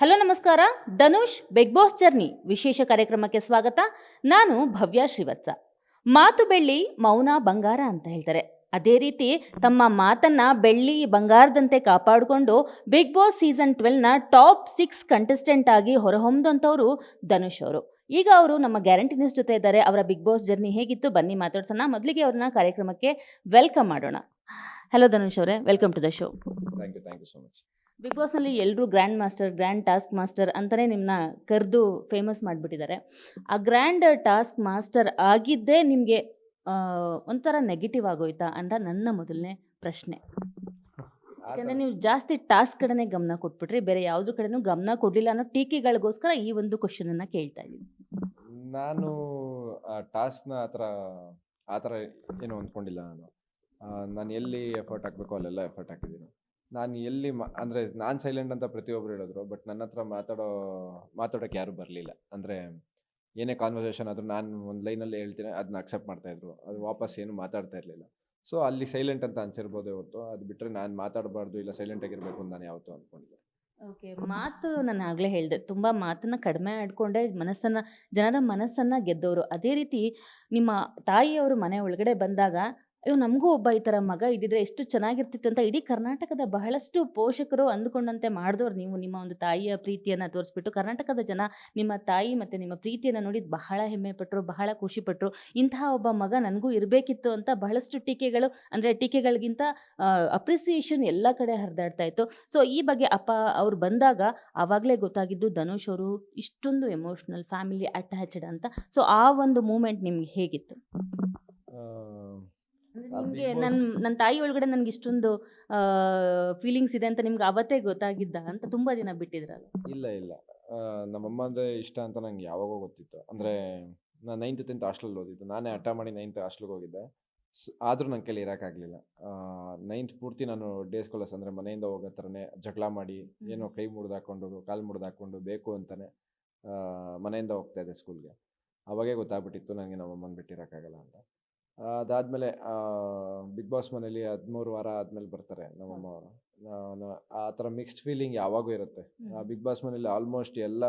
Hello ನಮಸ್ಕಾರ. Dhanush big boss journey ವಿಶೇಷ ಕಾರ್ಯಕ್ರಮಕ್ಕೆ ಸ್ವಾಗತ. ನಾನು ಭವ್ಯ ಶ್ರೀವತ್ಸ. ಮಾತು ಬೆಳ್ಳಿ, ಮೌನ ಬಂಗಾರ ಅಂತ ಹೇಳ್ತಾರೆ. ಅದೇ ರೀತಿ ತಮ್ಮ ಮಾತನ್ನ ಬೆಳ್ಳಿ ಬಂಗಾರದಂತೆ ಕಾಪಾಡಿಕೊಂಡು ಬಿಗ್ ಬಾಸ್ ಸೀಸನ್ 12ನ ಟಾಪ್ 6 ಕಂಟೆಸ್ಟೆಂಟ್ ಆಗಿ ಹೊರಹೊಮ್ಮದಂಥವ್ರು ಧನುಷ್ ಅವರು. ಈಗ ಅವರು ನಮ್ಮ ಗ್ಯಾರಂಟಿ ನ್ಯೂಸ್ ಜೊತೆ ಇದ್ದಾರೆ. ಅವರ ಬಿಗ್ ಬಾಸ್ ಜರ್ನಿ ಹೇಗಿತ್ತು ಬನ್ನಿ ಮಾತಾಡ್ಸೋಣ. ಮೊದಲಿಗೆ ಅವ್ರನ್ನ ಕಾರ್ಯಕ್ರಮಕ್ಕೆ ವೆಲ್ಕಮ್ ಮಾಡೋಣ. ಹಲೋ ಧನುಷ್ ಅವರೇ, welcome to the show. Thank you so much. Bigg ಬಾಸ್ನಲ್ಲಿ ಎಲ್ಲರೂ grand master, grand task master ಅಂತಲೇ ನಿಮ್ಮನ್ನ ಕರೆದು ಫೇಮಸ್ ಮಾಡಿಬಿಟ್ಟಿದ್ದಾರೆ. ಆ ಗ್ರ್ಯಾಂಡ್ ಟಾಸ್ಕ್ ಮಾಸ್ಟರ್ ಆಗಿದ್ದೇ ನಿಮಗೆ ಒಂಥರ ನೆಗೆಟಿವ್ ಆಗೋಯ್ತಾ ಅಂತ ನನ್ನ ಮೊದಲನೇ ಪ್ರಶ್ನೆ. ಯಾಕಂದರೆ ನೀವು ಜಾಸ್ತಿ ಟಾಸ್ಕ್ ಕಡೆನೇ ಗಮನ ಕೊಟ್ಬಿಟ್ರಿ, ಬೇರೆ ಯಾವುದ್ರ ಕಡೆನೂ ಗಮನ ಕೊಡಲಿಲ್ಲ ಅನ್ನೋ ಟೀಕೆಗಳಿಗೋಸ್ಕರ ಈ ಒಂದು ಕ್ವಶನನ್ನು ಕೇಳ್ತಾ ಇದ್ದೀನಿ. ನಾನು ಟಾಸ್ಕ್ನ ಆ ಥರ ಏನು ಅಂದ್ಕೊಂಡಿಲ್ಲ. ನಾನು ಎಲ್ಲಿ ಎಫರ್ಟ್ ಹಾಕಬೇಕು ಅಲ್ಲೆಲ್ಲ ಎಫರ್ಟ್ ಹಾಕಿದ್ದೀನಿ. ನಾನು ಎಲ್ಲಿ ಅಂದರೆ ನಾನು ಸೈಲೆಂಟ್ ಅಂತ ಪ್ರತಿಯೊಬ್ಬರು ಹೇಳಿದ್ರು, ಬಟ್ ನನ್ನ ಹತ್ರ ಮಾತಾಡೋಕ್ಕೆ ಯಾರೂ ಬರಲಿಲ್ಲ. ಅಂದರೆ ಏನೇ ಕಾನ್ವರ್ಸೇಷನ್ ಆದರೂ ನಾನು ಒಂದು ಲೈನಲ್ಲಿ ಹೇಳ್ತೀನಿ, ಅದನ್ನ ಅಕ್ಸೆಪ್ಟ್ ಮಾಡ್ತಾಯಿದ್ರು. ಅದು ವಾಪಸ್ ಏನು ಮಾತಾಡ್ತಾ ಇರಲಿಲ್ಲ. ಸೊ ಅಲ್ಲಿ ಸೈಲೆಂಟ್ ಅಂತ ಅನ್ಸಿರ್ಬೋದೇ ಹೊರತು ಅದು ಬಿಟ್ಟರೆ ನಾನು ಮಾತಾಡಬಾರ್ದು ಇಲ್ಲ ಸೈಲೆಂಟಾಗಿರಬೇಕು ಅಂತ ನಾನು ಯಾವತ್ತೂ ಅಂದ್ಕೊಂಡಿದ್ದೆ. ಓಕೆ, ಮಾತು ನಾನು ಆಗಲೇ ಹೇಳಿದೆ, ತುಂಬ ಮಾತನ್ನು ಕಡಿಮೆ ಆಡ್ಕೊಂಡೆ ಜನರ ಮನಸ್ಸನ್ನು ಗೆದ್ದವರು. ಅದೇ ರೀತಿ ನಿಮ್ಮ ತಾಯಿಯವರು ಮನೆ ಒಳಗಡೆ ಬಂದಾಗ ಅಯ್ಯೋ ನಮಗೂ ಒಬ್ಬ ಈ ಥರ ಮಗ ಇದ್ದಿದ್ರೆ ಎಷ್ಟು ಚೆನ್ನಾಗಿರ್ತಿತ್ತು ಅಂತ ಇಡೀ ಕರ್ನಾಟಕದ ಬಹಳಷ್ಟು ಪೋಷಕರು ಅಂದುಕೊಂಡಂತೆ ಮಾಡಿದವ್ರು ನೀವು. ನಿಮ್ಮ ಒಂದು ತಾಯಿಯ ಪ್ರೀತಿಯನ್ನು ತೋರಿಸ್ಬಿಟ್ಟು ಕರ್ನಾಟಕದ ಜನ ನಿಮ್ಮ ತಾಯಿ ಮತ್ತು ನಿಮ್ಮ ಪ್ರೀತಿಯನ್ನು ನೋಡಿ ಬಹಳ ಹೆಮ್ಮೆ ಪಟ್ಟರು, ಬಹಳ ಖುಷಿಪಟ್ಟರು. ಇಂತಹ ಒಬ್ಬ ಮಗ ನನಗೂ ಇರಬೇಕಿತ್ತು ಅಂತ ಬಹಳಷ್ಟು ಟೀಕೆಗಳಿಗಿಂತ ಅಪ್ರಿಸಿಯೇಷನ್ ಎಲ್ಲ ಕಡೆ ಹರಿದಾಡ್ತಾ ಇತ್ತು. ಸೊ ಈ ಬಗ್ಗೆ ಅಪ್ಪ ಅವ್ರು ಬಂದಾಗ ಆವಾಗಲೇ ಗೊತ್ತಾಗಿದ್ದು ಧನುಷ್ ಅವರು ಇಷ್ಟೊಂದು ಎಮೋಷ್ನಲ್, ಫ್ಯಾಮಿಲಿ ಅಟ್ಯಾಚ್ಡ್ ಅಂತ. ಸೊ ಆ ಒಂದು ಮೂಮೆಂಟ್ ನಿಮ್ಗೆ ಹೇಗಿತ್ತು? ನಿಮಗೆ ನನ್ನ ತಾಯಿ ಒಳಗಡೆ ನನಗೆ ಇಷ್ಟೊಂದು ಫೀಲಿಂಗ್ಸ್ ಇದೆ ಅಂತ ನಿಮ್ಗೆ ಅವತ್ತೇ ಗೊತ್ತಾಗಿದ್ದ ಅಂತ ತುಂಬ ದಿನ ಬಿಟ್ಟಿದ್ರಲ್ಲ? ಇಲ್ಲ. ನಮ್ಮಮ್ಮ ಅಂದರೆ ಇಷ್ಟ ಅಂತ ನಂಗೆ ಯಾವಾಗೋ ಗೊತ್ತಿತ್ತು. ಅಂದರೆ ನಾನು 9th 10th ಹಾಸ್ಟೆಲಲ್ಲಿ ಓದಿದ್ದು. ನಾನೇ ಹಠ ಮಾಡಿ 9th ಹಾಸ್ಟೆಲ್ಗೆ ಹೋಗಿದ್ದೆ. ಆದರೂ ನನ್ನ ಕೈಲಿ ಇರೋಕ್ಕಾಗಲಿಲ್ಲ. 9th ಪೂರ್ತಿ ನಾನು ಡೇ ಸ್ಕಾಲರ್ಸ್, ಅಂದರೆ ಮನೆಯಿಂದ ಹೋಗೋ ಥರನೇ ಜಗಳ ಮಾಡಿ, ಏನೋ ಕೈ ಮುರಿದಾಕೊಂಡು ಕಾಲು ಮುರಿದಾಕೊಂಡು ಬೇಕು ಅಂತಲೇ ಮನೆಯಿಂದ ಹೋಗ್ತಾ ಇದ್ದೆ ಸ್ಕೂಲ್ಗೆ. ಅವಾಗೇ ಗೊತ್ತಾಗ್ಬಿಟ್ಟಿತ್ತು ನನಗೆ ನಮ್ಮಮ್ಮನ ಬಿಟ್ಟಿರೋಕ್ಕಾಗಲ್ಲ ಅಂತ. ಅದಾದಮೇಲೆ ಬಿಗ್ ಬಾಸ್ ಮನೇಲಿ 13 ವಾರ ಆದಮೇಲೆ ಬರ್ತಾರೆ ನಮ್ಮಮ್ಮವರು. ಆ ಥರ ಮಿಕ್ಸ್ಡ್ ಫೀಲಿಂಗ್ ಯಾವಾಗೂ ಇರುತ್ತೆ. ಬಿಗ್ ಬಾಸ್ ಮನೇಲಿ ಆಲ್ಮೋಸ್ಟ್ ಎಲ್ಲ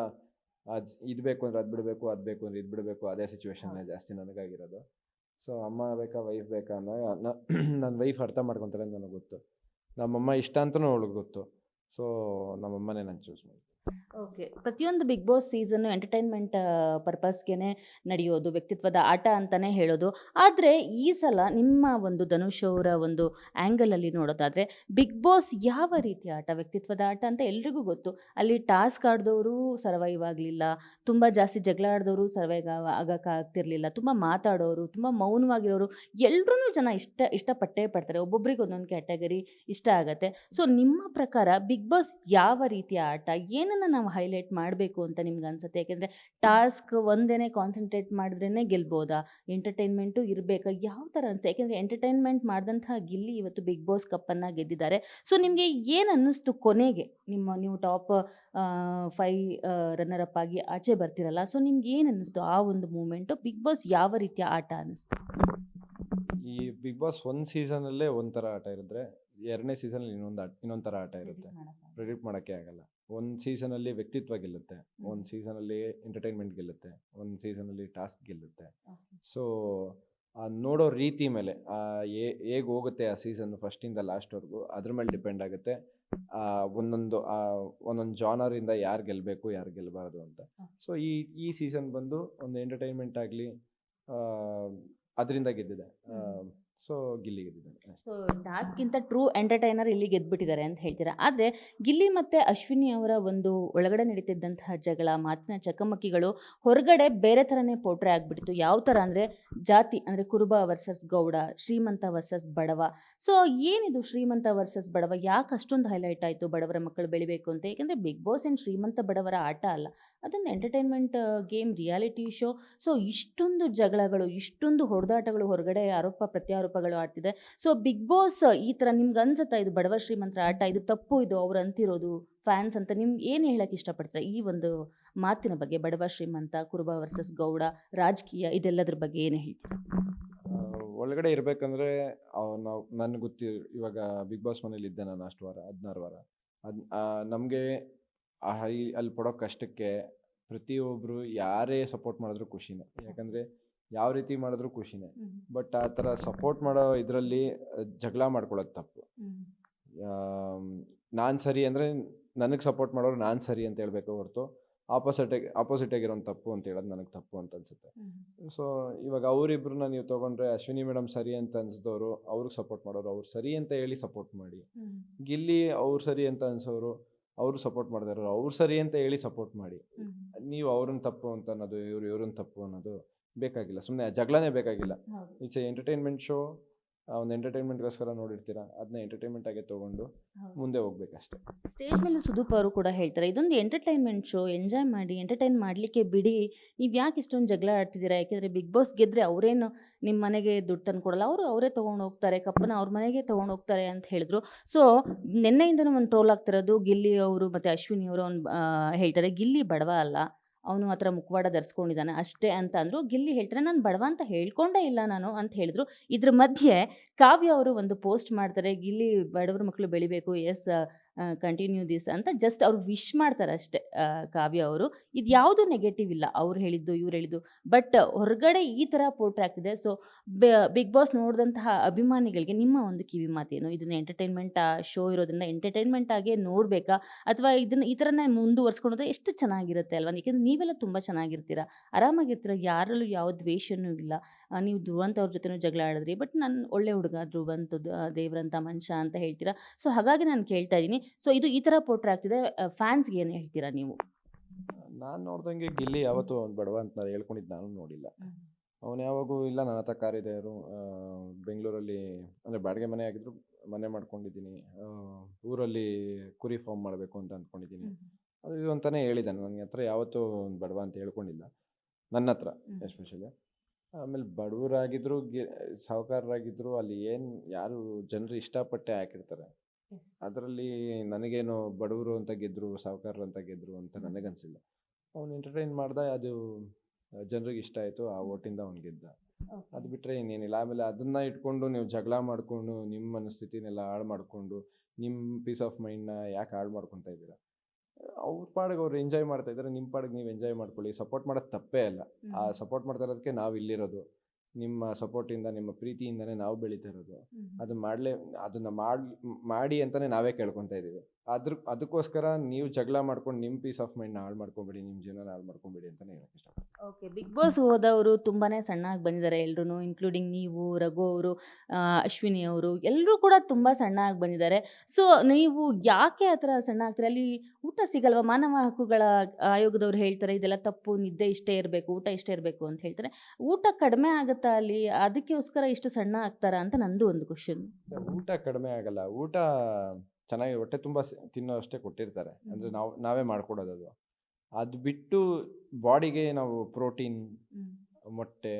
ಇದು ಬೇಕು ಅಂದರೆ ಅದು ಬಿಡಬೇಕು, ಅದು ಬೇಕು ಅಂದರೆ ಇದು ಬಿಡಬೇಕು, ಅದೇ ಸಿಚುವೇಶನ್ನೇ ಜಾಸ್ತಿ ನನಗಾಗಿರೋದು. ಸೊ ಅಮ್ಮ ಬೇಕಾ ವೈಫ್ ಬೇಕಾ ಅನ್ನೋ ನನ್ನ ವೈಫ್ ಅರ್ಥ ಮಾಡ್ಕೊತಾರೆ ಅಂತ ನನಗೆ ಗೊತ್ತು. ನಮ್ಮಮ್ಮ ಇಷ್ಟ ಅಂತಲೂ ಅವಳಿಗೆ ಗೊತ್ತು. ಸೊ ನಮ್ಮಮ್ಮನೇ ನಾನು ಚೂಸ್ ಮಾಡಿ. ಓಕೆ, ಪ್ರತಿಯೊಂದು ಬಿಗ್ ಬಾಸ್ ಸೀಸನ್ನು ಎಂಟರ್ಟೈನ್ಮೆಂಟ್ ಪರ್ಪಸ್ಗೆ ನಡೆಯೋದು, ವ್ಯಕ್ತಿತ್ವದ ಆಟ ಅಂತಲೇ ಹೇಳೋದು. ಆದರೆ ಈ ಸಲ ನಿಮ್ಮ ಒಂದು ಧನುಷ್ ಅವರ ಒಂದು ಆ್ಯಂಗಲಲ್ಲಿ ನೋಡೋದಾದರೆ ಬಿಗ್ ಬಾಸ್ ಯಾವ ರೀತಿಯ ಆಟ, ವ್ಯಕ್ತಿತ್ವದ ಆಟ ಅಂತ ಎಲ್ರಿಗೂ ಗೊತ್ತು. ಅಲ್ಲಿ ಟಾಸ್ಕ್ ಆಡಿದವರು ಸರ್ವೈವ್ ಆಗಲಿಲ್ಲ, ತುಂಬ ಜಾಸ್ತಿ ಜಗಳ ಆಡಿದವರು ಸರ್ವೈವ್ ಆಗೋಕ್ಕಾಗ್ತಿರ್ಲಿಲ್ಲ, ತುಂಬ ಮಾತಾಡೋರು, ತುಂಬ ಮೌನವಾಗಿರೋರು, ಎಲ್ಲರೂ ಜನ ಇಷ್ಟಪಟ್ಟೇ ಪಡ್ತಾರೆ. ಒಬ್ಬೊಬ್ರಿಗೆ ಒಂದೊಂದು ಕ್ಯಾಟಗರಿ ಇಷ್ಟ ಆಗುತ್ತೆ. ಸೊ ನಿಮ್ಮ ಪ್ರಕಾರ ಬಿಗ್ ಬಾಸ್ ಯಾವ ರೀತಿಯ ಆಟ, ಏನನ್ನು ನಾವು ಹೈಲೈಟ್ ಮಾಡಬೇಕು ಅಂತ ನಿಮ್ಗೆ ಅನ್ಸುತ್ತೆ? ಯಾಕೆಂದರೆ ಟಾಸ್ಕ್ ಒಂದೇ ಕಾನ್ಸಂಟ್ರೇಟ್ ಮಾಡಿದ್ರೇ ಗೆಲ್ಬೋದಾ, ಎಂಟರ್ಟೈನ್ಮೆಂಟು ಇರಬೇಕಾ, ಯಾವ ಥರ ಅನಿಸುತ್ತೆ? ಯಾಕೆಂದರೆ ಎಂಟರ್ಟೈನ್ಮೆಂಟ್ ಮಾಡಿದಂತಹ ಗಿಲ್ಲಿ ಇವತ್ತು ಬಿಗ್ ಬಾಸ್ ಕಪ್ಪನ್ನು ಗೆದ್ದಿದ್ದಾರೆ. ಸೊ ನಿಮಗೆ ಏನು ಅನ್ನಿಸ್ತು ಕೊನೆಗೆ? ನೀವು ಟಾಪ್ 5 ರನ್ನರ್ ಅಪ್ ಆಗಿ ಆಚೆ ಬರ್ತಿರಲ್ಲ, ಸೊ ನಿಮ್ಗೆ ಏನು ಅನ್ನಿಸ್ತು ಆ ಒಂದು ಮೂಮೆಂಟು? ಬಿಗ್ ಬಾಸ್ ಯಾವ ರೀತಿಯ ಆಟ ಅನ್ನಿಸ್ತು? ಈ ಬಿಗ್ ಬಾಸ್ ಒಂದು ಸೀಸನಲ್ಲೇ ಒಂಥರ ಆಟ ಇರಿದ್ರೆ, 2ನೇ ಸೀಸನಲ್ಲಿ ಇನ್ನೊಂದು ಥರ ಆಟ ಇರುತ್ತೆ. ಪ್ರಿಡಿಕ್ಟ್ ಮಾಡೋಕ್ಕೆ ಆಗಲ್ಲ. ಒಂದು ಸೀಸನಲ್ಲಿ ವ್ಯಕ್ತಿತ್ವ ಗೆಲ್ಲುತ್ತೆ, ಒಂದು ಸೀಸನಲ್ಲಿ ಎಂಟರ್ಟೈನ್ಮೆಂಟ್ ಗೆಲ್ಲುತ್ತೆ, ಒಂದು ಸೀಸನಲ್ಲಿ ಟಾಸ್ಕ್ ಗೆಲ್ಲುತ್ತೆ. ಸೊ ನೋಡೋ ರೀತಿ ಮೇಲೆ ಹೇಗೆ ಹೋಗುತ್ತೆ ಆ ಸೀಸನ್ ಫಸ್ಟಿಂದ ಲಾಸ್ಟ್ವರೆಗೂ ಅದ್ರ ಮೇಲೆ ಡಿಪೆಂಡ್ ಆಗುತ್ತೆ. ಒಂದೊಂದು ಜಾನರಿಂದ ಯಾರು ಗೆಲ್ಲಬೇಕು ಯಾರು ಗೆಲ್ಲಬಾರ್ದು ಅಂತ. ಸೊ ಈ ಸೀಸನ್ ಬಂದು ಒಂದು ಎಂಟರ್ಟೈನ್ಮೆಂಟ್ ಆಗಲಿ ಅದರಿಂದ ಗೆದ್ದಿದೆ. ಸೊ ಗಿಲ್ಲಿ ಗೆದ್ದಿದ್ದಾನೆ. ಸೊ ಟಾಸ್ಕ್ಗಿಂತ ಟ್ರೂ ಎಂಟರ್ಟೈನರ್ ಇಲ್ಲಿ ಗೆದ್ದುಬಿಟ್ಟಿದ್ದಾರೆ ಅಂತ ಹೇಳ್ತೀರಾ. ಆದರೆ ಗಿಲ್ಲಿ ಮತ್ತು ಅಶ್ವಿನಿ ಅವರ ಒಂದು ಒಳಗಡೆ ನಡೀತಿದ್ದಂತಹ ಜಗಳ, ಮಾತಿನ ಚಕಮಕಿಗಳು ಹೊರಗಡೆ ಬೇರೆ ಥರನೇ ಪೋಟ್ರೆ ಆಗಿಬಿಟ್ಟಿತ್ತು. ಯಾವ ಥರ ಅಂದರೆ ಜಾತಿ, ಅಂದರೆ ಕುರುಬ ವರ್ಸಸ್ ಗೌಡ, ಶ್ರೀಮಂತ ವರ್ಸಸ್ ಬಡವ. ಸೊ ಏನಿದು ಶ್ರೀಮಂತ ವರ್ಸಸ್ ಬಡವ? ಯಾಕೆ ಅಷ್ಟೊಂದು ಹೈಲೈಟ್ ಆಯಿತು ಬಡವರ ಮಕ್ಕಳು ಬೆಳಿಬೇಕು ಅಂತ? ಏಕೆಂದರೆ ಬಿಗ್ ಬಾಸ್ ಏನು ಶ್ರೀಮಂತ ಬಡವರ ಆಟ ಅಲ್ಲ, ಅದೊಂದು entertainment game, reality show. So ಇಷ್ಟೊಂದು ಜಗಳಗಳು, ಇಷ್ಟೊಂದು ಹೊಡೆದಾಟಗಳು, ಹೊರಗಡೆ ಆರೋಪ ಪ್ರತ್ಯಾರೋಪಗಳು ಆಡ್ತಿದೆ. ಸೊ ಬಿಗ್ ಬಾಸ್ ಈ ಥರ ನಿಮ್ಗೆ ಅನ್ಸುತ್ತಾ ಇದು ಬಡವ ಶ್ರೀಮಂತರ ಆಟ, ಇದು ತಪ್ಪು, ಇದು ಅವ್ರು ಅಂತಿರೋದು ಫ್ಯಾನ್ಸ್ ಅಂತ ನಿಮ್ಗೆ ಏನು ಹೇಳಕ್ಕೆ ಇಷ್ಟಪಡ್ತಾರೆ ಈ ಒಂದು ಮಾತಿನ ಬಗ್ಗೆ? ಬಡವ ಶ್ರೀಮಂತ, ಕುರುಬ ವರ್ಸಸ್ ಗೌಡ, ರಾಜಕೀಯ, ಇದೆಲ್ಲದ್ರ ಬಗ್ಗೆ ಏನು ಹೇಳ್ತೀರಾ? ಒಳಗಡೆ ಇರಬೇಕಂದ್ರೆ ನನಗೆ ಇವಾಗ ಬಿಗ್ ಬಾಸ್ ಮನೇಲಿ ಇದ್ದೆ ನಾನು ಅಷ್ಟು ವಾರ, 16 ವಾರ. ನಮಗೆ ಅಲ್ಲಿ ಪಡೋ ಕಷ್ಟಕ್ಕೆ ಪ್ರತಿಯೊಬ್ಬರು ಯಾರೇ ಸಪೋರ್ಟ್ ಮಾಡಿದ್ರು ಖುಷಿನೇ. ಯಾಕಂದರೆ ಯಾವ ರೀತಿ ಮಾಡಿದ್ರು ಖುಷಿನೇ. ಬಟ್ ಆ ಥರ ಸಪೋರ್ಟ್ ಮಾಡೋ ಇದರಲ್ಲಿ ಜಗಳ ಮಾಡ್ಕೊಳ್ಳೋದು ತಪ್ಪು. ನಾನು ಸರಿ ಅಂದರೆ ನನಗೆ ಸಪೋರ್ಟ್ ಮಾಡೋರು ನಾನು ಸರಿ ಅಂತ ಹೇಳಬೇಕು ಹೊರತು ಆಪೋಸಿಟ್ ಆಗಿರೋನು ತಪ್ಪು ಅಂತ ಹೇಳೋದು ನನಗೆ ತಪ್ಪು ಅಂತ ಅನಿಸುತ್ತೆ. ಸೊ ಇವಾಗ ಅವರಿಬ್ಬರನ್ನ ನೀವು ತೊಗೊಂಡ್ರೆ ಅಶ್ವಿನಿ ಮೇಡಮ್ ಸರಿ ಅಂತ ಅನಿಸಿದವರು ಅವ್ರಿಗೆ ಸಪೋರ್ಟ್ ಮಾಡೋರು ಅವ್ರು ಸರಿ ಅಂತ ಹೇಳಿ ಸಪೋರ್ಟ್ ಮಾಡಿ, ಗಿಲ್ಲಿ ಅವ್ರು ಸರಿ ಅಂತ ಅನ್ಸೋರು ಅವರು ಸಪೋರ್ಟ್ ಮಾಡ್ತಾ ಇರೋರು ಅವ್ರು ಸರಿ ಅಂತ ಹೇಳಿ ಸಪೋರ್ಟ್ ಮಾಡಿ. ನೀವು ಅವ್ರನ್ನ ತಪ್ಪು ಅಂತ ಅನ್ನೋದು ಇವ್ರನ್ನ ತಪ್ಪು ಅನ್ನೋದು ಬೇಕಾಗಿಲ್ಲ. ಸುಮ್ಮನೆ ಜಗಳನೇ ಬೇಕಾಗಿಲ್ಲ. It's entertainment show. ಒಂದು ಎಂಟರ್ಟೈನ್ಮೆಂಟ್ಗೋಸ್ಕರ ನೋಡಿರ್ತೀರಾ, ಅದನ್ನ ಎಂಟರ್ಟೈನ್ಮೆಂಟ್ ಆಗೇ ತೊಗೊಂಡು ಮುಂದೆ ಹೋಗ್ಬೇಕಷ್ಟೇ. ಸ್ಟೇಜ್ ಮೇಲೆ ಸುದೀಪ್ ಅವರು ಕೂಡ ಹೇಳ್ತಾರೆ, ಇದೊಂದು ಎಂಟರ್ಟೈನ್ಮೆಂಟ್ ಶೋ, ಎಂಜಾಯ್ ಮಾಡಿ, ಎಂಟರ್ಟೈನ್ ಮಾಡಲಿಕ್ಕೆ ಬಿಡಿ, ನೀವು ಯಾಕೆ ಇಷ್ಟೊಂದು ಜಗಳ ಆಡ್ತಿದ್ದೀರಾ? ಯಾಕೆಂದರೆ ಬಿಗ್ ಬಾಸ್ ಗೆದ್ದರೆ ಅವರೇನು ನಿಮ್ಮ ಮನೆಗೆ ದುಡ್ಡು ತಂದು ಕೊಡಲ್ಲ, ಅವರೇ ತೊಗೊಂಡು ಹೋಗ್ತಾರೆ, ಕಪ್ಪನ ಅವ್ರ ಮನೆಗೆ ತೊಗೊಂಡು ಹೋಗ್ತಾರೆ ಅಂತ ಹೇಳಿದ್ರು. ಸೊ ನಿನ್ನೆಯಿಂದನೂ ಒಂದು ಟ್ರೋಲ್ ಆಗ್ತಿರೋದು ಗಿಲ್ಲಿ ಅವರು ಮತ್ತು ಅಶ್ವಿನಿ ಅವರು ಹೇಳ್ತಾರೆ, ಗಿಲ್ಲಿ ಬಡವ ಅಲ್ಲ, ಅವನು ಆ ಥರ ಮುಖವಾಡ ಧರಿಸ್ಕೊಂಡಿದ್ದಾನೆ ಅಷ್ಟೇ ಅಂತ ಅಂದರು. ಗಿಲ್ಲಿ ಹೇಳ್ತಾರೆ, ನಾನು ಬಡವ ಅಂತ ಹೇಳ್ಕೊಂಡೇ ಇಲ್ಲ ನಾನು ಅಂತ ಹೇಳಿದ್ರು. ಇದ್ರ ಮಧ್ಯೆ ಕಾವ್ಯ ಅವರು ಒಂದು ಪೋಸ್ಟ್ ಮಾಡ್ತಾರೆ, ಗಿಲ್ಲಿ ಬಡವ್ರ ಮಕ್ಕಳು ಬೆಳಿಬೇಕು, ಎಸ್ ಕಂಟಿನ್ಯೂ ದಿಸ್ ಅಂತ ಜಸ್ಟ್ ಅವ್ರು ವಿಶ್ ಮಾಡ್ತಾರೆ ಅಷ್ಟೇ. ಕಾವ್ಯ ಅವರು ಇದು ಯಾವುದು ನೆಗೆಟಿವ್ ಇಲ್ಲ, ಅವ್ರು ಹೇಳಿದ್ದು ಇವ್ರು ಹೇಳಿದ್ದು. ಬಟ್ ಹೊರಗಡೆ ಈ ಥರ ಪೋಟ್ರೆ ಆಗ್ತಿದೆ. ಸೊ ಬಿಗ್ ಬಾಸ್ ನೋಡಿದಂತಹ ಅಭಿಮಾನಿಗಳಿಗೆ ನಿಮ್ಮ ಒಂದು ಕಿವಿ ಮಾತೇನು? ಇದನ್ನ ಎಂಟರ್ಟೈನ್ಮೆಂಟ್ ಶೋ ಇರೋದ್ರಿಂದ ಎಂಟರ್ಟೈನ್ಮೆಂಟ್ ಆಗೇ ನೋಡಬೇಕಾ, ಅಥವಾ ಇದನ್ನ ಈ ಥರನೇ ಮುಂದುವರ್ಸ್ಕೊಳೋದು ಎಷ್ಟು ಚೆನ್ನಾಗಿರುತ್ತೆ ಅಲ್ವಾ? ಏಕೆಂದರೆ ನೀವೆಲ್ಲ ತುಂಬ ಚೆನ್ನಾಗಿರ್ತೀರಾ, ಆರಾಮಾಗಿರ್ತೀರ, ಯಾರಲ್ಲೂ ಯಾವ ದ್ವೇಷನೂ ಇಲ್ಲ. ನೀವು ಧ್ರುವಂತ್ ಅವ್ರ ಜೊತೆನೂ ಜಗಳ ಆಡಿದ್ರಿ, ಬಟ್ ನಾನು ಒಳ್ಳೆ ಹುಡುಗ ಧ್ರುವಂತ್, ದೇವ್ರಂತ ಮನುಷ್ಯ ಅಂತ ಹೇಳ್ತೀರಾ. ಸೊ ಹಾಗಾಗಿ ನಾನು ಕೇಳ್ತಾ ಇದ್ದೀನಿ, ಸೊ ಇದು ಈ ಥರ ಪೋಟ್ರೆ ಆಗ್ತಿದೆ, ಫ್ಯಾನ್ಸ್ಗೆ ಏನು ಹೇಳ್ತೀರಾ ನೀವು? ನಾನು ನೋಡ್ದಂಗೆ ಗಿಲ್ಲಿ ಯಾವತ್ತೂ ಅವ್ನು ಬಡವ ಅಂತ ನಾನು ಹೇಳ್ಕೊಂಡಿದ್ದು ನಾನು ನೋಡಿಲ್ಲ. ಅವನು ಯಾವಾಗೂ ಇಲ್ಲ ನನ್ನ ಹತ್ರ ಕಾರ್ ಇದೆ, ಬೆಂಗಳೂರಲ್ಲಿ ಅಂದರೆ ಬಾಡಿಗೆ ಮನೆ ಆಗಿದ್ರು ಮನೆ ಮಾಡ್ಕೊಂಡಿದ್ದೀನಿ, ಊರಲ್ಲಿ ಕುರಿ ಫಾರ್ಮ್ ಮಾಡಬೇಕು ಅಂತ ಅಂದ್ಕೊಂಡಿದ್ದೀನಿ, ಅದು ಇದು ಅಂತಲೇ ಹೇಳಿದ್ದಾನೆ. ನನಗೆ ಹತ್ರ ಯಾವತ್ತೂ ಬಡವ ಅಂತ ಹೇಳ್ಕೊಂಡಿಲ್ಲ, ನನ್ನ ಹತ್ರ ಎಸ್ಪೆಷಲಿ. ಆಮೇಲೆ ಬಡವರಾಗಿದ್ರು ಸಾಹುಕಾರರಾಗಿದ್ರು ಅಲ್ಲಿ ಏನು ಯಾರು ಜನರು ಇಷ್ಟಪಟ್ಟೆ ಹಾಕಿರ್ತಾರೆ. ಅದರಲ್ಲಿ ನನಗೇನು ಬಡವರು ಅಂತ ಗೆದ್ರು ಸಾಹುಕಾರರು ಅಂತ ಗೆದ್ರು ಅಂತ ನನಗನ್ಸಿಲ್ಲ. ಅವ್ನು ಎಂಟರ್ಟೈನ್ ಮಾಡ್ದ, ಅದು ಜನರಿಗೆ ಇಷ್ಟ ಆಯಿತು, ಆ ಓಟಿಂದ ಅವ್ನು ಗೆದ್ದ. ಅದು ಬಿಟ್ಟರೆ ಇನ್ನೇನಿಲ್ಲ. ಆಮೇಲೆ ಅದನ್ನ ಇಟ್ಕೊಂಡು ನೀವು ಜಗಳ ಮಾಡಿಕೊಂಡು ನಿಮ್ಮ ಮನಸ್ಥಿತಿನೆಲ್ಲ ಹಾಳು ಮಾಡಿಕೊಂಡು ನಿಮ್ಮ ಪೀಸ್ ಆಫ್ ಮೈಂಡ್ನ ಯಾಕೆ ಹಾಳು ಮಾಡ್ಕೊತಾ ಇದ್ದೀರಾ? ಅವ್ರ ಪಾಡಿಗೆ ಅವ್ರು ಎಂಜಾಯ್ ಮಾಡ್ತಾ ಇದ್ದಾರೆ, ನಿಮ್ಮ ಪಾಡಿಗೆ ನೀವು ಎಂಜಾಯ್ ಮಾಡ್ಕೊಳ್ಳಿ. ಸಪೋರ್ಟ್ ಮಾಡೋದು ತಪ್ಪೇ ಅಲ್ಲ. ಆ ಸಪೋರ್ಟ್ ಮಾಡ್ತಾ ಇರೋದಕ್ಕೆ ನಾವು ಇಲ್ಲಿರೋದು. ನಿಮ್ಮ ಸಪೋರ್ಟಿಂದ ನಿಮ್ಮ ಪ್ರೀತಿಯಿಂದನೇ ನಾವು ಬೆಳೀತಾ ಇರೋದು. ಅದನ್ನ ಮಾಡಿ ಅಂತಲೇ ನಾವೇ ಕೇಳ್ಕೊತಾ ಇದ್ದೀವಿ. ಅದಕ್ಕೋಸ್ಕರ ನೀವು ಜಗಳ ಮಾಡ್ಕೊಂಡು ನಿಮ್ಮ ಪೀಸ್ ಆಫ್ ಮೈಂಡ್ನ ಹಾಳು ಮಾಡ್ಕೊಬೇಡಿ, ನಿಮ್ಮ ಜೀವನ ಹಾಳು ಮಾಡ್ಕೊಬೇಡಿ ಅಂತಲೇ ಹೇಳಕ್ಕೆ ಇಷ್ಟಪಡ್ತೀನಿ. ಓಕೆ, ಬಿಗ್ ಬಾಸ್ ಹೋದವರು ತುಂಬಾ ಸಣ್ಣಾಗಿ ಬಂದಿದ್ದಾರೆ ಎಲ್ಲರೂ, ಇನ್ಕ್ಲೂಡಿಂಗ್ ನೀವು, ರಘು ಅವರು, ಅಶ್ವಿನಿ ಅವರು, ಎಲ್ಲರೂ ಕೂಡ ತುಂಬ ಸಣ್ಣಾಗಿ ಬಂದಿದ್ದಾರೆ. ಸೊ ನೀವು ಯಾಕೆ ಆ ಥರ ಸಣ್ಣ ಆಗ್ತಾರೆ? ಅಲ್ಲಿ ಊಟ ಸಿಗಲ್ವಾ? ಮಾನವ ಹಕ್ಕುಗಳ ಆಯೋಗದವ್ರು ಹೇಳ್ತಾರೆ ಇದೆಲ್ಲ ತಪ್ಪು, ನಿದ್ದೆ ಇಷ್ಟೇ ಇರಬೇಕು, ಊಟ ಇಷ್ಟೇ ಇರಬೇಕು ಅಂತ ಹೇಳ್ತಾರೆ. ಊಟ ಕಡಿಮೆ ಆಗುತ್ತಾ ಅಲ್ಲಿ? ಅದಕ್ಕೋಸ್ಕರ ಇಷ್ಟು ಸಣ್ಣ ಆಗ್ತಾರಾ ಅಂತ ನಂದು ಒಂದು ಕ್ವಶನ್. ಊಟ ಕಡಿಮೆ ಆಗಲ್ಲ. ಊಟ ಚೆನ್ನಾಗಿ ಹೊಟ್ಟೆ ತುಂಬ ತಿನ್ನೋ ಅಷ್ಟೇ ಕೊಟ್ಟಿರ್ತಾರೆ. ಅಂದರೆ ನಾವೇ ಮಾಡ್ಕೊಡೋದು ಅದು. ಅದು ಬಿಟ್ಟು ಬಾಡಿಗೆ ನಾವು ಪ್ರೋಟೀನ್, ಮೊಟ್ಟೆ,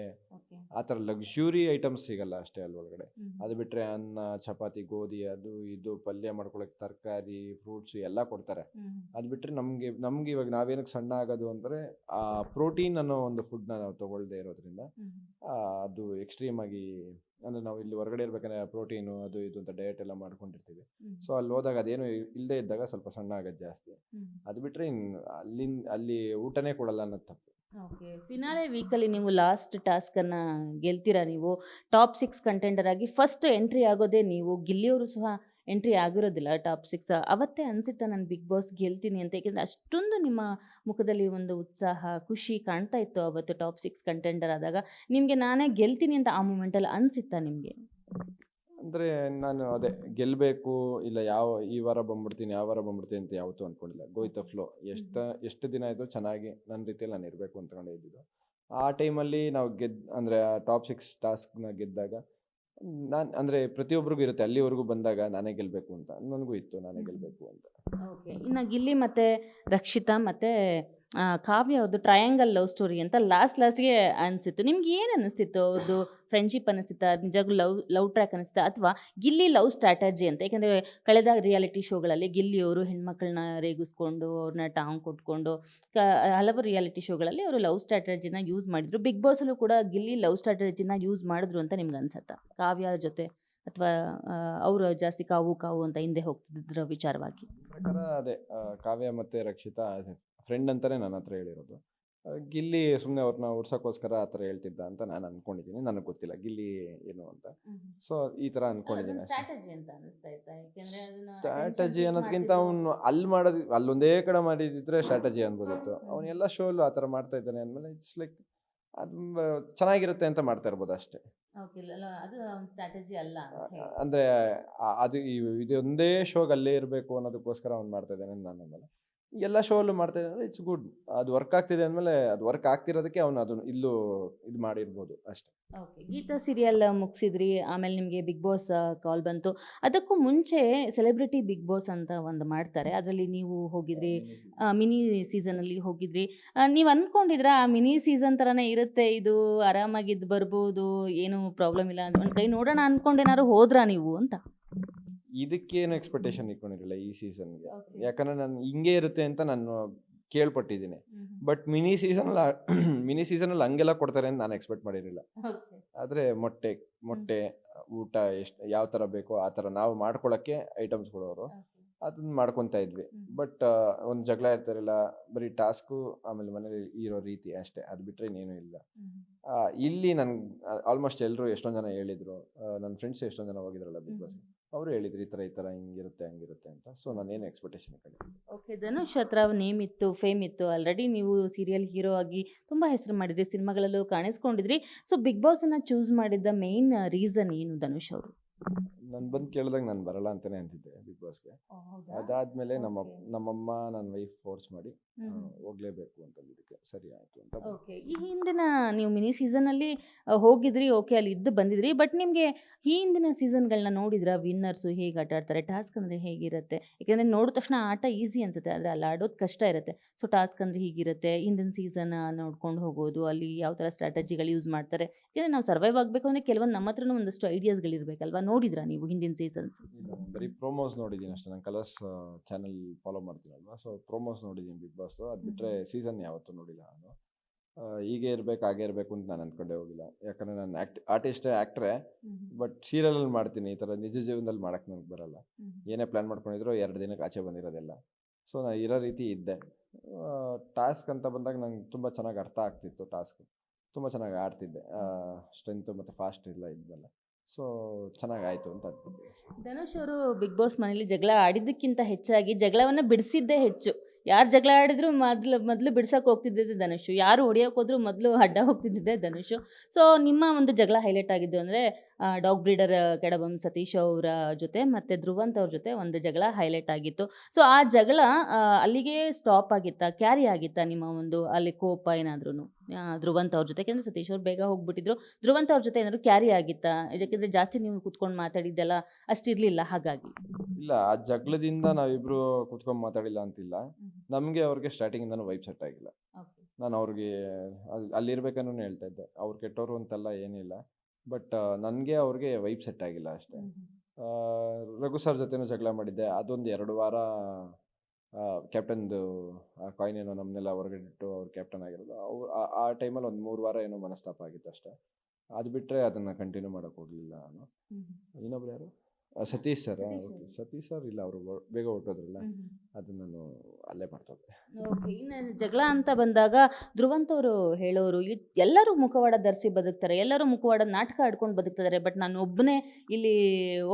ಆ ಥರ ಲಕ್ಸುರಿ ಐಟಮ್ಸ್ ಸಿಗಲ್ಲ ಅಷ್ಟೇ ಅಲ್ಲಿ ಒಳಗಡೆ. ಅದು ಬಿಟ್ಟರೆ ಅನ್ನ, ಚಪಾತಿ, ಗೋಧಿ, ಅದು ಇದು ಪಲ್ಯ ಮಾಡ್ಕೊಳಕ್ಕೆ ತರಕಾರಿ, ಫ್ರೂಟ್ಸ್ ಎಲ್ಲ ಕೊಡ್ತಾರೆ. ಅದು ಬಿಟ್ಟರೆ ನಮ್ಗೆ ಇವಾಗ ನಾವೇನಕ್ಕೆ ಸಣ್ಣ ಆಗೋದು ಅಂದರೆ ಆ ಪ್ರೋಟೀನ್ ಅನ್ನೋ ಒಂದು ಫುಡ್ನ ನಾವು ತೊಗೊಳ್ದೇ ಇರೋದ್ರಿಂದ ಅದು ಎಕ್ಸ್ಟ್ರೀಮ್ ಆಗಿ, ಅಂದರೆ ನಾವು ಇಲ್ಲಿ ಹೊರಗಡೆ ಇರ್ಬೇಕಂದ್ರೆ ಪ್ರೋಟೀನು ಅದು ಇದು ಅಂತ ಡಯಟ್ ಎಲ್ಲ ಮಾಡ್ಕೊಂಡಿರ್ತೀವಿ. ಸೊ ಅಲ್ಲಿ ಹೋದಾಗ ಅದೇನು ಇಲ್ಲದೆ ಇದ್ದಾಗ ಸ್ವಲ್ಪ ಸಣ್ಣ ಆಗೋದು ಜಾಸ್ತಿ. ಅದು ಬಿಟ್ಟರೆ ಅಲ್ಲಿ ಊಟನೇ ಕೊಡಲ್ಲ ಅನ್ನೋದು ತಪ್ಪು. ಓಕೆ, ಫಿನಾಲೆ ವೀಕಲ್ಲಿ ನೀವು ಲಾಸ್ಟ್ ಟಾಸ್ಕನ್ನು ಗೆಲ್ತೀರಾ. ನೀವು ಟಾಪ್ 6 ಕಂಟೆಂಡರ್ ಆಗಿ ಫಸ್ಟ್ ಎಂಟ್ರಿ ಆಗೋದೇ ನೀವು. ಗಿಲ್ಲಿಯವರು ಸಹ ಎಂಟ್ರಿ ಆಗಿರೋದಿಲ್ಲ ಟಾಪ್ 6. ಅವತ್ತೇ ಅನಿಸುತ್ತಾ ನಾನು ಬಿಗ್ ಬಾಸ್ ಗೆಲ್ತೀನಿ ಅಂತ? ಏಕೆಂದರೆ ಅಷ್ಟೊಂದು ನಿಮ್ಮ ಮುಖದಲ್ಲಿ ಒಂದು ಉತ್ಸಾಹ, ಖುಷಿ ಕಾಣ್ತಾ ಇತ್ತು ಅವತ್ತು ಟಾಪ್ 6 ಕಂಟೆಂಡರ್ ಆದಾಗ. ನಿಮಗೆ ನಾನೇ ಗೆಲ್ತೀನಿ ಅಂತ ಆ ಮೂಮೆಂಟಲ್ಲಿ ಅನಿಸುತ್ತಾ ನಿಮಗೆ? ಅಂದರೆ ನಾನು ಅದೇ ಗೆಲ್ಲಬೇಕು, ಇಲ್ಲ ಈ ವಾರ ಬಂದ್ಬಿಡ್ತೀನಿ ಆ ವಾರ ಬಂದ್ಬಿಡ್ತೀನಿ ಅಂತ ಯಾವತ್ತೂ ಅಂದ್ಕೊಂಡಿಲ್ಲ. Go with the flow. ಎಷ್ಟು ದಿನ ಆಯಿತು ಚೆನ್ನಾಗಿ ನನ್ನ ರೀತಿಯಲ್ಲಿ ನಾನು ಇರಬೇಕು ಅಂದ್ಕೊಂಡೇ ಇದ್ದಿದ್ದು. ಆ ಟೈಮಲ್ಲಿ ನಾವು ಅಂದರೆ ಆ ಟಾಪ್ 6 ಟಾಸ್ಕ್ನ ಗೆದ್ದಾಗ ನಾನು ಅಂದರೆ ಪ್ರತಿಯೊಬ್ಬರಿಗೂ ಇರುತ್ತೆ, ಅಲ್ಲಿವರೆಗೂ ಬಂದಾಗ ನಾನೇ ಗೆಲ್ಲಬೇಕು ಅಂತ. ನನಗೂ ಇತ್ತು ನಾನೇ ಗೆಲ್ಲಬೇಕು ಅಂತ. ಓಕೆ, ಇನ್ನು ಗಿಲ್ಲಿ ಮತ್ತು ರಕ್ಷಿತಾ ಮತ್ತು ಕಾವ್ಯ ಅವ್ರದ್ದು ಟ್ರಯಾಂಗಲ್ ಲವ್ ಸ್ಟೋರಿ ಅಂತ ಲಾಸ್ಟ್ಗೆ ಅನಿಸಿತ್ತು. ನಿಮ್ಗೆ ಏನು ಅನ್ನಿಸ್ತಿತ್ತು? ಅವ್ರದ್ದು ಫ್ರೆಂಡ್ಶಿಪ್ ಅನ್ನಿಸ್ತಿತ್ತಾ, ನಿಜವಾಗ್ಲೂ ಲವ್ ಟ್ರ್ಯಾಕ್ ಅನ್ನಿಸ್ತಾ, ಅಥವಾ ಗಿಲ್ಲಿ ಲವ್ ಸ್ಟ್ರಾಟಜಿ ಅಂತ? ಯಾಕೆಂದರೆ ಕಳೆದ ರಿಯಾಲಿಟಿ ಶೋಗಳಲ್ಲಿ ಗಿಲ್ಲಿಯವರು ಹೆಣ್ಮಕ್ಳನ್ನ ರೇಗಿಸ್ಕೊಂಡು ಅವ್ರನ್ನ ಟಾಂಗ್ ಕೊಟ್ಕೊಂಡು ಹಲವು ರಿಯಾಲಿಟಿ ಶೋಗಳಲ್ಲಿ ಅವರು ಲವ್ ಸ್ಟ್ರಾಟಜಿನ ಯೂಸ್ ಮಾಡಿದ್ರು. ಬಿಗ್ ಬಾಸಲ್ಲೂ ಕೂಡ ಗಿಲ್ಲಿ ಲವ್ ಸ್ಟ್ರಾಟಜಿನ ಯೂಸ್ ಮಾಡಿದ್ರು ಅಂತ ನಿಮ್ಗೆ ಅನ್ಸತ್ತಾ? ಕಾವ್ಯ ಜೊತೆ ಅಥವಾ ಅವರು ಜಾಸ್ತಿ ಕಾವು ಕಾವು ಅಂತ ಹಿಂದೆ ಹೋಗ್ತಿದ್ರ ವಿಚಾರವಾಗಿ? ಪ್ರಕಾರ ಅದೇ ಕಾವ್ಯ ಮತ್ತು ರಕ್ಷಿತಾ ಫ್ರೆಂಡ್ ಅಂತಲೇ ನನ್ನ ಹತ್ರ ಹೇಳಿರೋದು. ಗಿಲ್ಲಿ ಸುಮ್ಮನೆ ಅವ್ರನ್ನ ಉರ್ಸೋಕ್ಕೋಸ್ಕರ ಆ ಥರ ಹೇಳ್ತಿದ್ದ ಅಂತ ನಾನು ಅಂದ್ಕೊಂಡಿದ್ದೀನಿ. ನನಗೆ ಗೊತ್ತಿಲ್ಲ ಗಿಲ್ಲಿ ಏನು ಅಂತ. ಸೊ ಈ ಥರ ಅಂದ್ಕೊಂಡಿದ್ದೀನಿ ಅಷ್ಟೇ. ಸ್ಟ್ರಾಟಜಿ ಅಂತ ಅನಿಸ್ತಾ ಇತ್ತಾ? ಯಾಕೆಂದ್ರೆ ಅದನ್ನ ಸ್ಟ್ರಾಟಜಿ ಅನ್ನೋದಕ್ಕಿಂತ ಅವನು ಅಲ್ಲಿ ಮಾಡೋದು ಅಲ್ಲೊಂದೇ ಕಡೆ ಮಾಡಿದ್ರೆ ಸ್ಟ್ರಾಟಜಿ ಅನ್ಬೋದಿತ್ತು. ಅವನು ಎಲ್ಲ ಶೋಲು ಆ ಥರ ಮಾಡ್ತಾ ಇದ್ದಾನೆ ಅಂದಮೇಲೆ ಇಟ್ಸ್ ಲೈಕ್ ಅದು ಚೆನ್ನಾಗಿರುತ್ತೆ ಅಂತ ಮಾಡ್ತಾ ಇರ್ಬೋದು ಅಷ್ಟೇ. ಓಕೆ, ಅದು ಸ್ಟ್ರಾಟಜಿ ಅಲ್ಲ ಅಂತ ಹೇಳಿ. ಅಂದರೆ ಅದು ಇದೊಂದೇ ಶೋಗೆ ಅಲ್ಲೇ ಇರಬೇಕು ಅನ್ನೋದಕ್ಕೋಸ್ಕರ ಅವ್ನು ಮಾಡ್ತಾ ಇದ್ದಾನೆ ಅಂತ ನಾನು ಅನ್ನಲ್ಲ. ಎಲ್ಲ ಶೋಲ್ಲೂ ಮಾಡ್ತಾ ಇದ್ದಾನೆ, ಇಟ್ಸ್ ಗುಡ್. ಅದು ವರ್ಕ್ ಆಗ್ತಿದೆ ಅಂದಮೇಲೆ ಅದು ವರ್ಕ್ ಆಗ್ತಿರೋದಕ್ಕೆ ಅವನು ಅದನ್ನು ಇಲ್ಲೂ ಇದು ಮಾಡಿರ್ಬೋದು ಅಷ್ಟೇ. ಓಕೆ, ಗೀತಾ ಸೀರಿಯಲ್ ಮುಗಿಸಿದ್ರಿ, ಆಮೇಲೆ ನಿಮಗೆ ಬಿಗ್ ಬಾಸ್ ಕಾಲ್ ಬಂತು. ಅದಕ್ಕೂ ಮುಂಚೆ ಸೆಲೆಬ್ರಿಟಿ ಬಿಗ್ ಬಾಸ್ ಅಂತ ಒಂದು ಮಾಡ್ತಾರೆ, ಅದರಲ್ಲಿ ನೀವು ಹೋಗಿದ್ರಿ, ಮಿನಿ ಸೀಸನಲ್ಲಿ ಹೋಗಿದ್ರಿ. ನೀವು ಅಂದ್ಕೊಂಡಿದ್ರಾ ಆ ಮಿನಿ ಸೀಸನ್ ಥರನೇ ಇರುತ್ತೆ ಇದು, ಆರಾಮಾಗಿದ್ದು ಬರ್ಬೋದು, ಏನು ಪ್ರಾಬ್ಲಮ್ ಇಲ್ಲ, ಒಂದು ಕೈ ನೋಡೋಣ ಅಂದ್ಕೊಂಡೇನಾದ್ರು ಹೋದ್ರಾ ನೀವು ಅಂತ? ಇದಕ್ಕೇನು ಎಕ್ಸ್ಪೆಕ್ಟೇಷನ್ ಇಟ್ಕೊಂಡಿರಲಿಲ್ಲ ಈ ಸೀಸನ್ಗೆ. ಯಾಕಂದರೆ ನಾನು ಹಿಂಗೆ ಇರುತ್ತೆ ಅಂತ ನಾನು ಕೇಳ್ಪಟ್ಟಿದ್ದೀನಿ. ಬಟ್ ಮಿನಿ ಸೀಸನಲ್ಲಿ ಹಂಗೆಲ್ಲ ಕೊಡ್ತಾರೆ ಅಂತ ನಾನು ಎಕ್ಸ್ಪೆಕ್ಟ್ ಮಾಡಿರಲಿಲ್ಲ. ಆದರೆ ಮೊಟ್ಟೆ ಊಟ ಎಷ್ಟು ಯಾವ ಥರ ಬೇಕೋ ಆ ಥರ ನಾವು ಮಾಡ್ಕೊಳ್ಳೋಕ್ಕೆ ಐಟಮ್ಸ್ ಕೊಡೋರು, ಅದನ್ನ ಮಾಡ್ಕೊತಾ ಇದ್ವಿ. ಬಟ್ ಒಂದು ಜಗಳ ಇರ್ತಾರಿಲ್ಲ, ಬರೀ ಟಾಸ್ಕು ಆಮೇಲೆ ಮನೇಲಿ ಇರೋ ರೀತಿ ಅಷ್ಟೇ, ಅದು ಬಿಟ್ಟರೆ ಇನ್ನೇನು ಇಲ್ಲ. ಇಲ್ಲಿ ನನ್ಗೆ ಆಲ್ಮೋಸ್ಟ್ ಎಲ್ಲರೂ ಎಷ್ಟೊಂದು ಜನ ಹೇಳಿದರು, ನನ್ನ ಫ್ರೆಂಡ್ಸ್ ಎಷ್ಟೊಂದು ಜನ ಹೋಗಿದ್ರಲ್ಲ ಬಿಗ್ ಬಾಸ್, ಅವರು ಹೇಳಿದ್ರು ಈ ಥರ ಹಿಂಗಿರುತ್ತೆ ಹಂಗಿರುತ್ತೆ ಅಂತ. ಸೊ ನಾನೇನು ಎಕ್ಸ್ಪೆಕ್ಟೇಷನ್ ಕಡಿಮೆ. ಓಕೆ, ಧನುಷ್ ಹತ್ರ ನೇಮ್ ಇತ್ತು, ಫೇಮ್ ಇತ್ತು, ಆಲ್ರೆಡಿ ನೀವು ಸೀರಿಯಲ್ ಹೀರೋ ಆಗಿ ತುಂಬ ಹೆಸರು ಮಾಡಿದ್ರಿ, ಸಿನಿಮಾಗಳಲ್ಲೂ ಕಾಣಿಸ್ಕೊಂಡಿದ್ರಿ. ಸೊ ಬಿಗ್ ಬಾಸನ್ನು ಚೂಸ್ ಮಾಡಿದ್ದ ಮೇನ್ ರೀಸನ್ ಏನು ಧನುಷ್ ಅವರು? ನಾನು ಬಂದು ಕೇಳಿದಾಗ ನಾನು ಬರಲ್ಲ ಅಂತಲೇ ಅಂತಿದ್ದೆ ಬಿಗ್ ಬಾಸ್ಗೆ. ಅದಾದಮೇಲೆ ನಮ್ಮಮ್ಮ ನನ್ನ ವೈಫ್ ಫೋರ್ಸ್ ಮಾಡಿ ಹೋಗಲೇಬೇಕು ಅಂತಂದಿದ್ದಕ್ಕೆ ಸರಿ ಆಯಿತು ಅಂತ. ಓಕೆ, ಈ ಹಿಂದಿನ ನೀವು ಮಿನಿ ಸೀಸನಲ್ಲಿ ಹೋಗಿದ್ರಿ, ಓಕೆ, ಅಲ್ಲಿ ಇದ್ದು ಬಂದಿದ್ರಿ. ಬಟ್ ನಿಮಗೆ ಈ ಹಿಂದಿನ ಸೀಸನ್ಗಳನ್ನ ನೋಡಿದ್ರಾ? ವಿನ್ನರ್ಸು ಹೇಗೆ ಆಟ ಆಡ್ತಾರೆ, ಟಾಸ್ಕ್ ಅಂದರೆ ಹೇಗಿರುತ್ತೆ? ಯಾಕೆಂದರೆ ನೋಡಿದ ತಕ್ಷಣ ಆಟ ಈಸಿ ಅನಿಸುತ್ತೆ, ಆದರೆ ಅಲ್ಲಿ ಆಡೋದು ಕಷ್ಟ ಇರುತ್ತೆ. ಸೊ ಟಾಸ್ಕ್ ಅಂದರೆ ಹೀಗಿರುತ್ತೆ, ಹಿಂದಿನ ಸೀಸನ್ ನೋಡ್ಕೊಂಡು ಹೋಗೋದು, ಅಲ್ಲಿ ಯಾವ ಥರ ಸ್ಟ್ರಾಟಜಿಗಳು ಯೂಸ್ ಮಾಡ್ತಾರೆ. ಯಾಕೆಂದರೆ ನಾವು ಸರ್ವೈವ್ ಆಗಬೇಕು ಅಂದರೆ ಕೆಲವೊಂದು ನಮ್ಮ ಹತ್ರನೂ ಒಂದಷ್ಟು ಐಡಿಯಾಸ್ಗಳಿರಬೇಕಲ್ವಾ? ನೋಡಿದ್ರಾ ನೀವು ಹಿಂದಿನ ಸೀಸನ್ಸ್? ಬರೀ ಪ್ರೋಮೋಸ್ ನೋಡಿದ್ದೀನಿ ಅಷ್ಟೇ. ನಾನು colours channel follow ಮಾಡ್ತೀನಲ್ವಾ, so promos ನೋಡಿದ್ದೀನಿ ಬಿಗ್ ಬಾಸ್. ಅದು ಬಿಟ್ಟರೆ ಸೀಸನ್ ಯಾವತ್ತೂ ನೋಡಿಲ್ಲ ನಾನು. ಹೀಗೆ ಇರಬೇಕು ಹಾಗೆ ಇರಬೇಕು ಅಂತ ನಾನು ಅಂದ್ಕೊಂಡೇ ಹೋಗಿಲ್ಲ. ಯಾಕಂದರೆ ನಾನು ಆ್ಯಕ್ಟ್ರೇ, ಬಟ್ ಸೀರಿಯಲಲ್ಲಿ ಮಾಡ್ತೀನಿ, ಈ ಥರ ನಿಜ ಜೀವನದಲ್ಲಿ ಮಾಡೋಕ್ಕೆ ನನಗೆ ಬರಲ್ಲ. ಏನೇ ಪ್ಲ್ಯಾನ್ ಮಾಡ್ಕೊಂಡಿದ್ರು 2 ದಿನಕ್ಕೆ ಆಚೆ ಬಂದಿರೋದೆಲ್ಲ. ಸೊ ನಾನು ಇರೋ ರೀತಿ ಇದ್ದೆ. ಟಾಸ್ಕ್ ಅಂತ ಬಂದಾಗ ನಂಗೆ ತುಂಬ ಚೆನ್ನಾಗಿ ಅರ್ಥ ಆಗ್ತಿತ್ತು. ಟಾಸ್ಕ್ ತುಂಬ ಚೆನ್ನಾಗಿ ಆಡ್ತಿದ್ದೆ, ಸ್ಟ್ರೆಂತು ಮತ್ತು ಫಾಸ್ಟ್ ಎಲ್ಲ ಇದ್ದಲ್ಲ. ಸೊ ಚೆನ್ನಾಗಾಯಿತು ಅಂತ ಅಂದ್ಬಿಟ್ಟು. ಧನುಷ್ ಅವರು ಬಿಗ್ ಬಾಸ್ ಮನೇಲಿ ಜಗಳ ಆಡಿದ್ದಕ್ಕಿಂತ ಹೆಚ್ಚಾಗಿ ಜಗಳವನ್ನು ಬಿಡಿಸಿದ್ದೇ ಹೆಚ್ಚು. ಯಾರು ಜಗಳ ಆಡಿದ್ರು ಮೊದಲು ಬಿಡ್ಸಕ್ಕೆ ಹೋಗ್ತಿದ್ದಿದ್ದೆ ಧನುಷು, ಯಾರು ಹೊಡಿಯೋಕೆ ಹೋದ್ರು ಮೊದಲು ಅಡ್ಡ ಹೋಗ್ತಿದ್ದಿದ್ದೆ ಧನುಷು. ಸೊ ನಿಮ್ಮ ಒಂದು ಜಗಳ ಹೈಲೈಟ್ ಆಗಿದ್ದು ಅಂದರೆ ಡಾಗ್ ಬ್ರೀಡರ್ ಕೆಡಬಂ ಸತೀಶ್ ಅವರ ಜೊತೆ ಮತ್ತು ಧ್ರುವಂತ್ ಅವ್ರ ಜೊತೆ ಒಂದು ಜಗಳ ಹೈಲೈಟ್ ಆಗಿತ್ತು. ಸೊ ಆ ಜಗಳ ಅಲ್ಲಿಗೆ ಸ್ಟಾಪ್ ಆಗಿತ್ತಾ, ಕ್ಯಾರಿ ಆಗಿತ್ತಾ ನಿಮ್ಮ ಒಂದು ಅಲ್ಲಿ ಕೋಪ ಏನಾದ್ರೂ ಧ್ರುವಂತ್ ಅವ್ರ ಜೊತೆ? ಯಾಕೆಂದರೆ ಸತೀಶ್ ಅವ್ರು ಬೇಗ ಹೋಗ್ಬಿಟ್ಟಿದ್ರು, ಧ್ರುವಂತ್ ಅವ್ರ ಜೊತೆ ಏನಾದ್ರು ಕ್ಯಾರಿ ಆಗಿತ್ತಾ? ಯಾಕೆಂದರೆ ಜಾಸ್ತಿ ನೀವು ಕೂತ್ಕೊಂಡು ಮಾತಾಡಿದ್ದೆಲ್ಲ ಅಷ್ಟಿರಲಿಲ್ಲ, ಹಾಗಾಗಿ. ಇಲ್ಲ, ಆ ಜಗಳದಿಂದ ನಾವಿಬ್ಬರು ಕೂತ್ಕೊಂಡು ಮಾತಾಡಿಲ್ಲ ಅಂತಿಲ್ಲ. ನಮಗೆ ಅವ್ರಿಗೆ ಸ್ಟಾರ್ಟಿಂಗಿಂದನೂ ವೈಬ್ ಸೆಟ್ ಆಗಿಲ್ಲ. ನಾನು ಅವ್ರಿಗೆ ಅಲ್ಲಿರ್ಬೇಕನ್ನೂ ಹೇಳ್ತಾ ಇದ್ದೆ, ಅವ್ರು ಕೆಟ್ಟವರು ಅಂತೆಲ್ಲ ಏನಿಲ್ಲ. ಬಟ್ ನನಗೆ ಅವ್ರಿಗೆ ವೈಬ್ ಸೆಟ್ ಆಗಿಲ್ಲ ಅಷ್ಟೇ. ರಘು ಸರ್ ಜೊತೆನೂ ಜಗಳ ಮಾಡಿದ್ದೆ. ಅದೊಂದು 2 ವಾರ ಕ್ಯಾಪ್ಟನ್ದು ಆ ಕಾಯಿನ್ ಏನೋ ನಮ್ಮನ್ನೆಲ್ಲ ಹೊರಗಡೆ ಇಟ್ಟು ಅವ್ರು ಕ್ಯಾಪ್ಟನ್ ಆಗಿರೋದು. ಆ ಟೈಮಲ್ಲಿ ಒಂದು 3 ವಾರ ಏನೋ ಮನಸ್ತಾಪ ಆಗಿತ್ತು ಅಷ್ಟೇ. ಅದು ಬಿಟ್ಟರೆ ಅದನ್ನು ಕಂಟಿನ್ಯೂ ಮಾಡೋಕ್ಕೆ ಹೋಗಲಿಲ್ಲ ನಾನು. ಇನ್ನೊಬ್ರು ಯಾರು? Satish sir. Okay, Satish sir ಇಲ್ಲ, ಅವರು ಬೇಗ ಹೊರಟೋದ್ರಲ್ಲ, ಅದನ್ನು ನಾನು ಅಲ್ಲೇ ಮಾಡ್ತೋದೆ. ಓಕೆ, ಇನ್ನು ಜಗಳ ಅಂತ ಬಂದಾಗ ಧ್ರುವಂತ್ ಅವರು ಹೇಳೋರು, ಎಲ್ಲರೂ ಮುಖವಾಡ ಧರಿಸಿ ಬದುಕ್ತಾರೆ, ಎಲ್ಲರೂ ಮುಖವಾಡ ನಾಟಕ ಆಡ್ಕೊಂಡು ಬದುಕ್ತಿದ್ದಾರೆ, ಬಟ್ ನಾನು ಒಬ್ಬನೇ ಇಲ್ಲಿ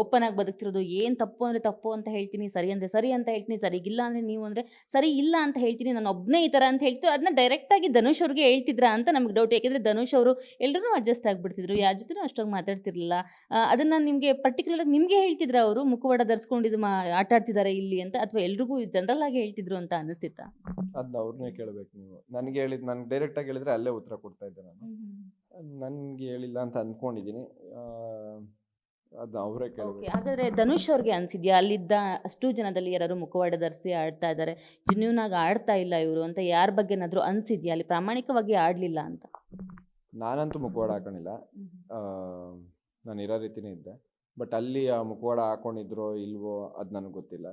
ಓಪನ್ ಆಗಿ ಬದುಕ್ತಿರೋದು. ಏನು ತಪ್ಪು ಅಂದರೆ ತಪ್ಪು ಅಂತ ಹೇಳ್ತೀನಿ, ಸರಿ ಅಂದರೆ ಸರಿ ಅಂತ ಹೇಳ್ತೀನಿ, ಸರಿಗಿಲ್ಲ ಅಂದರೆ ನೀವು ಅಂದರೆ ಸರಿ ಇಲ್ಲ ಅಂತ ಹೇಳ್ತೀನಿ, ನಾನು ಒಬ್ಬನೇ ಈ ಥರ ಅಂತ ಹೇಳ್ತೀವಿ. ಅದನ್ನ ಡೈರೆಕ್ಟಾಗಿ ಧನುಷ್ ಅವ್ರಿಗೆ ಹೇಳ್ತಿದ್ರಾ ಅಂತ ನಮಗೆ ಡೌಟ್. ಯಾಕೆಂದರೆ ಧನುಷ್ ಅವರು ಎಲ್ಲರೂ ಅಡ್ಜಸ್ಟ್ ಆಗಿಬಿಡ್ತಿದ್ರು, ಯಾರ ಜೊತೆನೂ ಅಷ್ಟೊಂದು ಮಾತಾಡ್ತಿರ್ಲಿಲ್ಲ. ಅದನ್ನು ನಿಮಗೆ ಪರ್ಟಿಕ್ಯುಲರ್ ನಿಮಗೆ ಹೇಳ್ತಿದ್ರ ಅವರು ಮುಖವಾಡ ಧರಿಸ್ಕೊಂಡಿದ್ದು ಆಟ ಆಡ್ತಿದ್ದಾರೆ ಇಲ್ಲಿ ಅಂತ, ಅಥವಾ ಎಲ್ರಿಗೂ ಜನರಲ್ ಆಗಿ ಹೇಳ್ತಿದ್ರು ಅಂತ ಅನಿಸ್ತಿತ್ತಾ? ಅದನ್ನ ಅವ್ರನ್ನೇ ಕೇಳಬೇಕು ನೀವು. ನನಗೆ ನನಗೆ ಡೈರೆಕ್ಟಾಗಿ ಹೇಳಿದ್ರೆ ಅಲ್ಲೇ ಉತ್ತರ ಕೊಡ್ತಾ ಇದ್ದೆ ನಾನು. ನನಗೆ ಹೇಳಿಲ್ಲ ಅಂತ ಅಂದ್ಕೊಂಡಿದ್ದೀನಿ. ಅದು ಅವರೇ ಕೇಳಬೇಕು. ಹಾಗಾದ್ರೆ ಧನುಷ್ ಅವ್ರಿಗೆ ಅನ್ಸಿದ್ಯಾ ಅಲ್ಲಿದ್ದ ಅಷ್ಟು ಜನದಲ್ಲಿ ಯಾರು ಮುಖವಾಡ ಧರಿಸಿ ಆಡ್ತಾ ಇದ್ದಾರೆ, ಜೆನ್ಯೂನ್ ಆಗಿ ಆಡ್ತಾ ಇಲ್ಲ ಇವರು ಅಂತ ಯಾರ ಬಗ್ಗೆ ಏನಾದರೂ ಅನ್ಸಿದ್ಯಾ, ಅಲ್ಲಿ ಪ್ರಾಮಾಣಿಕವಾಗಿ ಆಡಲಿಲ್ಲ ಅಂತ? ನಾನಂತೂ ಮುಖವಾಡ ಹಾಕೊಂಡಿಲ್ಲ, ನಾನು ಇರೋ ರೀತಿನೇ ಇದ್ದೆ. ಬಟ್ ಅಲ್ಲಿ ಆ ಮುಖವಾಡ ಹಾಕೊಂಡಿದ್ರೋ ಇಲ್ವೋ ಅದು ನನಗೆ ಗೊತ್ತಿಲ್ಲ.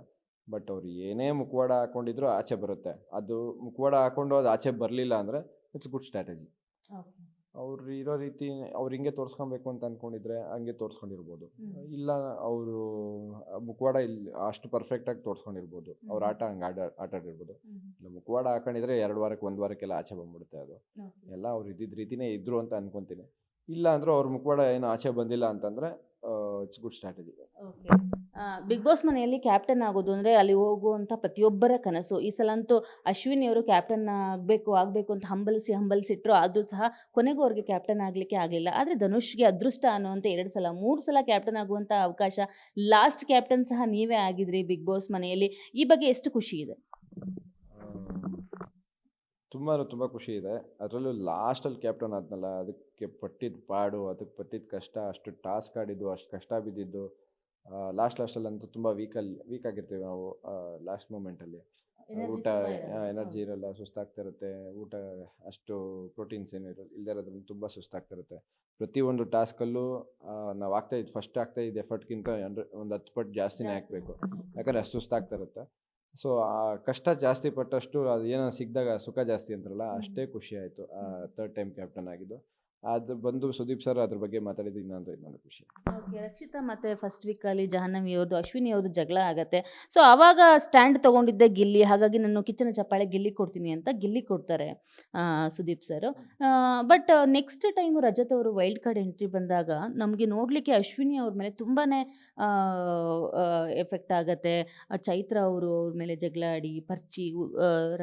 ಬಟ್ ಅವ್ರು ಏನೇ ಮುಖವಾಡ ಹಾಕೊಂಡಿದ್ರು ಆಚೆ ಬರುತ್ತೆ. ಅದು ಮುಖವಾಡ ಹಾಕೊಂಡು ಅದು ಆಚೆ ಬರಲಿಲ್ಲ ಅಂದರೆ ಇಟ್ಸ್ ಗುಡ್ ಸ್ಟ್ರಾಟಜಿ. ಅವ್ರು ಇರೋ ರೀತಿ ಅವ್ರು ಹಿಂಗೆ ತೋರಿಸ್ಕೊಬೇಕು ಅಂತ ಅಂದ್ಕೊಂಡಿದ್ರೆ ಹಂಗೆ ತೋರಿಸ್ಕೊಂಡಿರ್ಬೋದು. ಇಲ್ಲ ಅವರು ಮುಖವಾಡ ಇಲ್ಲಿ ಅಷ್ಟು ಪರ್ಫೆಕ್ಟಾಗಿ ತೋರಿಸ್ಕೊಂಡಿರ್ಬೋದು. ಅವ್ರ ಆಟ ಹಂಗೆ ಆಟ ಆಡಿರ್ಬೋದು. ಇಲ್ಲ ಮುಖವಾಡ ಹಾಕೊಂಡಿದ್ರೆ 2 ವಾರಕ್ಕೆ 1 ವಾರಕ್ಕೆಲ್ಲ ಆಚೆ ಬಂದ್ಬಿಡುತ್ತೆ ಅದು. ಎಲ್ಲ ಅವ್ರು ಇದ್ದಿದ್ದ ರೀತಿನೇ ಇದ್ರು ಅಂತ ಅನ್ಕೊಂತೀನಿ. ಇಲ್ಲ ಅಂದ್ರೂ ಅವ್ರ ಮುಖವಾಡ ಏನು ಆಚೆ ಬಂದಿಲ್ಲ ಅಂತಂದರೆ it's good strategy. Okay. Big boss ಮನೆಯಲ್ಲಿ ಕ್ಯಾಪ್ಟನ್ ಆಗೋದು ಅಂದರೆ ಅಲ್ಲಿ ಹೋಗುವಂಥ ಪ್ರತಿಯೊಬ್ಬರ ಕನಸು. ಈ ಸಲ ಅಂತೂ ಅಶ್ವಿನಿ ಅವರು ಕ್ಯಾಪ್ಟನ್ ಆಗಬೇಕು ಅಂತ ಹಂಬಲಿಸಿಟ್ರು. ಆದರೂ ಸಹ ಕೊನೆಗೂ ಅವ್ರಿಗೆ ಕ್ಯಾಪ್ಟನ್ ಆಗಲಿಕ್ಕೆ ಆಗಲಿಲ್ಲ. ಆದರೆ ಧನುಷ್ಗೆ ಅದೃಷ್ಟ ಅನ್ನುವಂತೆ 2 ಸಲ 3 ಸಲ ಕ್ಯಾಪ್ಟನ್ ಆಗುವಂಥ ಅವಕಾಶ, ಲಾಸ್ಟ್ ಕ್ಯಾಪ್ಟನ್ ಸಹ ನೀವೇ ಆಗಿದ್ರಿ ಬಿಗ್ ಬಾಸ್ ಮನೆಯಲ್ಲಿ. ಈ ಬಗ್ಗೆ ಎಷ್ಟು ಖುಷಿ ಇದೆ? ತುಂಬ ಖುಷಿ ಇದೆ. ಅದರಲ್ಲೂ ಲಾಸ್ಟಲ್ಲಿ ಕ್ಯಾಪ್ಟನ್ ಆದ್ನಲ್ಲ, ಅದಕ್ಕೆ ಪಟ್ಟಿದ್ದ ಪಾಡು, ಅದಕ್ಕೆ ಪಟ್ಟಿದ್ದ ಕಷ್ಟ, ಅಷ್ಟು ಟಾಸ್ಕ್ ಆಡಿದ್ದು, ಅಷ್ಟು ಕಷ್ಟ ಬಿದ್ದಿದ್ದು, ಲಾಸ್ಟಲ್ಲಂತೂ ತುಂಬ ವೀಕ್ ಆಗಿರ್ತೀವಿ ನಾವು. ಲಾಸ್ಟ್ ಮೂಮೆಂಟಲ್ಲಿ ಊಟ ಎನರ್ಜಿ ಇರಲ್ಲ, ಸುಸ್ತಾಗ್ತಿರುತ್ತೆ. ಊಟ ಅಷ್ಟು ಪ್ರೋಟೀನ್ಸ್ ಏನು ಇಲ್ಲದೇ ಇರೋದ್ರಿಂದ ತುಂಬ ಸುಸ್ತಾಗ್ತಿರುತ್ತೆ. ಪ್ರತಿಯೊಂದು ಟಾಸ್ಕಲ್ಲೂ ನಾವು ಫಸ್ಟ್ ಆಗ್ತಾಯಿದ್ದ ಎಫರ್ಟ್ಗಿಂತ ಒಂದು 10 ಪಟ್ಟು ಜಾಸ್ತಿನೇ ಹಾಕಬೇಕು, ಯಾಕಂದರೆ ಅಷ್ಟು ಸುಸ್ತಾಗ್ತಿರುತ್ತೆ. ಸೊ ಆ ಕಷ್ಟ ಜಾಸ್ತಿ ಪಟ್ಟಷ್ಟು ಅದು ಏನೋ ಸಿಕ್ಕಿದಾಗ ಸುಖ ಜಾಸ್ತಿ ಅಂತಾರಲ್ಲ, ಅಷ್ಟೇ ಖುಷಿ ಆಯಿತು 3rd ಟೈಮ್ ಕ್ಯಾಪ್ಟನ್ ಆಗಿದ್ದು. ಅದು ಬಂದು ಸುದೀಪ್ ಸರ್ ಅದ್ರ ಬಗ್ಗೆ ಮಾತಾಡಿದ್ದು ಇನ್ನೊಂದು ಖುಷಿ. ಓಕೆ. ರಕ್ಷಿತಾ ಮತ್ತು ಫಸ್ಟ್ ವೀಕಲ್ಲಿ ಜಾಹ್ನವಿ ಅವ್ರದ್ದು ಅಶ್ವಿನಿ ಅವ್ರದ್ದು ಜಗಳ ಆಗತ್ತೆ. ಸೊ ಆವಾಗ ಸ್ಟ್ಯಾಂಡ್ ತೊಗೊಂಡಿದ್ದೆ ಗಿಲ್ಲಿ. ಹಾಗಾಗಿ ನಾನು ಕಿಚ್ಚನ ಚಪ್ಪಾಳೆ ಗಿಲ್ಲಿ ಕೊಡ್ತೀನಿ ಅಂತ ಗಿಲ್ಲಿ ಕೊಡ್ತಾರೆ Sudeep sir. But next time Rajat ಅವರು ವೈಲ್ಡ್ ಕಾರ್ಡ್ ಎಂಟ್ರಿ ಬಂದಾಗ ನಮಗೆ ನೋಡಲಿಕ್ಕೆ ಅಶ್ವಿನಿ ಅವ್ರ ಮೇಲೆ ತುಂಬಾ ಎಫೆಕ್ಟ್ ಆಗುತ್ತೆ. ಚೈತ್ರ ಅವರು ಅವ್ರ ಮೇಲೆ ಜಗಳ ಆಡಿ ಪರ್ಚಿ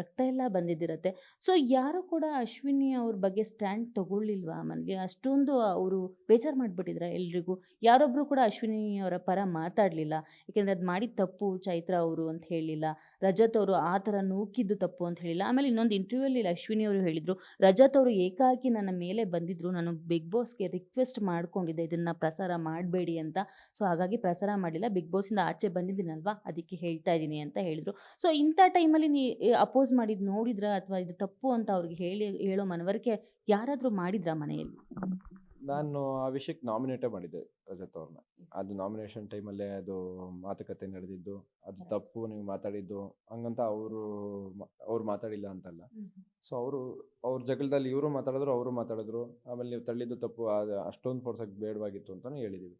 ರಕ್ತ ಎಲ್ಲ ಬಂದಿದ್ದಿರತ್ತೆ. ಸೊ ಯಾರು ಕೂಡ ಅಶ್ವಿನಿ ಅವ್ರ ಬಗ್ಗೆ ಸ್ಟ್ಯಾಂಡ್ ತಗೊಳ್ಳಿಲ್ವಾ ಮನೇಲಿ? ಅಷ್ಟೊಂದು ಅವರು ಬೇಜಾರು ಮಾಡಿಬಿಟ್ಟಿದ್ರ ಎಲ್ರಿಗೂ? ಯಾರೊಬ್ಬರು ಕೂಡ ಅಶ್ವಿನಿ ಅವರ ಪರ ಮಾತಾಡಲಿಲ್ಲ. ಏಕೆಂದರೆ ಅದು ಮಾಡಿದ ತಪ್ಪು ಚೈತ್ರ ಅವರು ಅಂತ ಹೇಳಿಲ್ಲ. ರಜತ್ ಅವರು ಆ ಥರ ನೂಕಿದ್ದು ತಪ್ಪು ಅಂತ ಹೇಳಿಲ್ಲ. ಆಮೇಲೆ ಇನ್ನೊಂದು ಇಂಟರ್ವ್ಯೂಲ್ಲಿ ಅಶ್ವಿನಿ ಅವರು ಹೇಳಿದರು, ರಜತ್ ಅವರು ಏಕಾಏಕಿ ನನ್ನ ಮೇಲೆ ಬಂದಿದ್ದರು, ನಾನು ಬಿಗ್ ಬಾಸ್ಗೆ ರಿಕ್ವೆಸ್ಟ್ ಮಾಡ್ಕೊಂಡಿದ್ದೆ ಇದನ್ನು ಪ್ರಸಾರ ಮಾಡಬೇಡಿ ಅಂತ. ಸೊ ಹಾಗಾಗಿ ಪ್ರಸಾರ ಮಾಡಲಿಲ್ಲ. ಬಿಗ್ ಬಾಸಿಂದ ಆಚೆ ಬಂದಿದ್ದೀನಲ್ವಾ, ಅದಕ್ಕೆ ಹೇಳ್ತಾ ಇದ್ದೀನಿ ಅಂತ ಹೇಳಿದರು. ಸೊ ಇಂಥ ಟೈಮಲ್ಲಿ ಅಪೋಸ್ ಮಾಡಿದ್ದು ನೋಡಿದ್ರಾ, ಅಥವಾ ಇದು ತಪ್ಪು ಅಂತ ಅವ್ರಿಗೆ ಹೇಳೋ ಮನವರಿಕೆ ಯಾರಾದರೂ ಮಾಡಿದ್ರಾ ಮನೆಯಲ್ಲಿ? ನಾನು ಆ ವಿಷಯಕ್ಕೆ ನಾಮಿನೇಟೇ ಮಾಡಿದ್ದೆ ರಜತ್ ಅವ್ರನ್ನ. ಅದು ನಾಮಿನೇಷನ್ ಟೈಮಲ್ಲೇ ಅದು ಮಾತುಕತೆ ನಡೆದಿದ್ದು, ಅದು ತಪ್ಪು ನೀವು ಮಾತಾಡಿದ್ದು ಹಂಗಂತ ಅವ್ರು ಮಾತಾಡಿಲ್ಲ ಅಂತಲ್ಲ. ಸೊ ಅವ್ರ ಜಗಳದಲ್ಲಿ ಇವರು ಮಾತಾಡಿದ್ರು, ಅವರು ಮಾತಾಡಿದ್ರು. ಆಮೇಲೆ ನೀವು ತಳ್ಳಿದ್ದು ತಪ್ಪು, ಅದು ಅಷ್ಟೊಂದು ಫೋರ್ಸಾಗಿ ಬೇಡವಾಗಿತ್ತು ಅಂತಲೇ ಹೇಳಿದ್ದೀವಿ.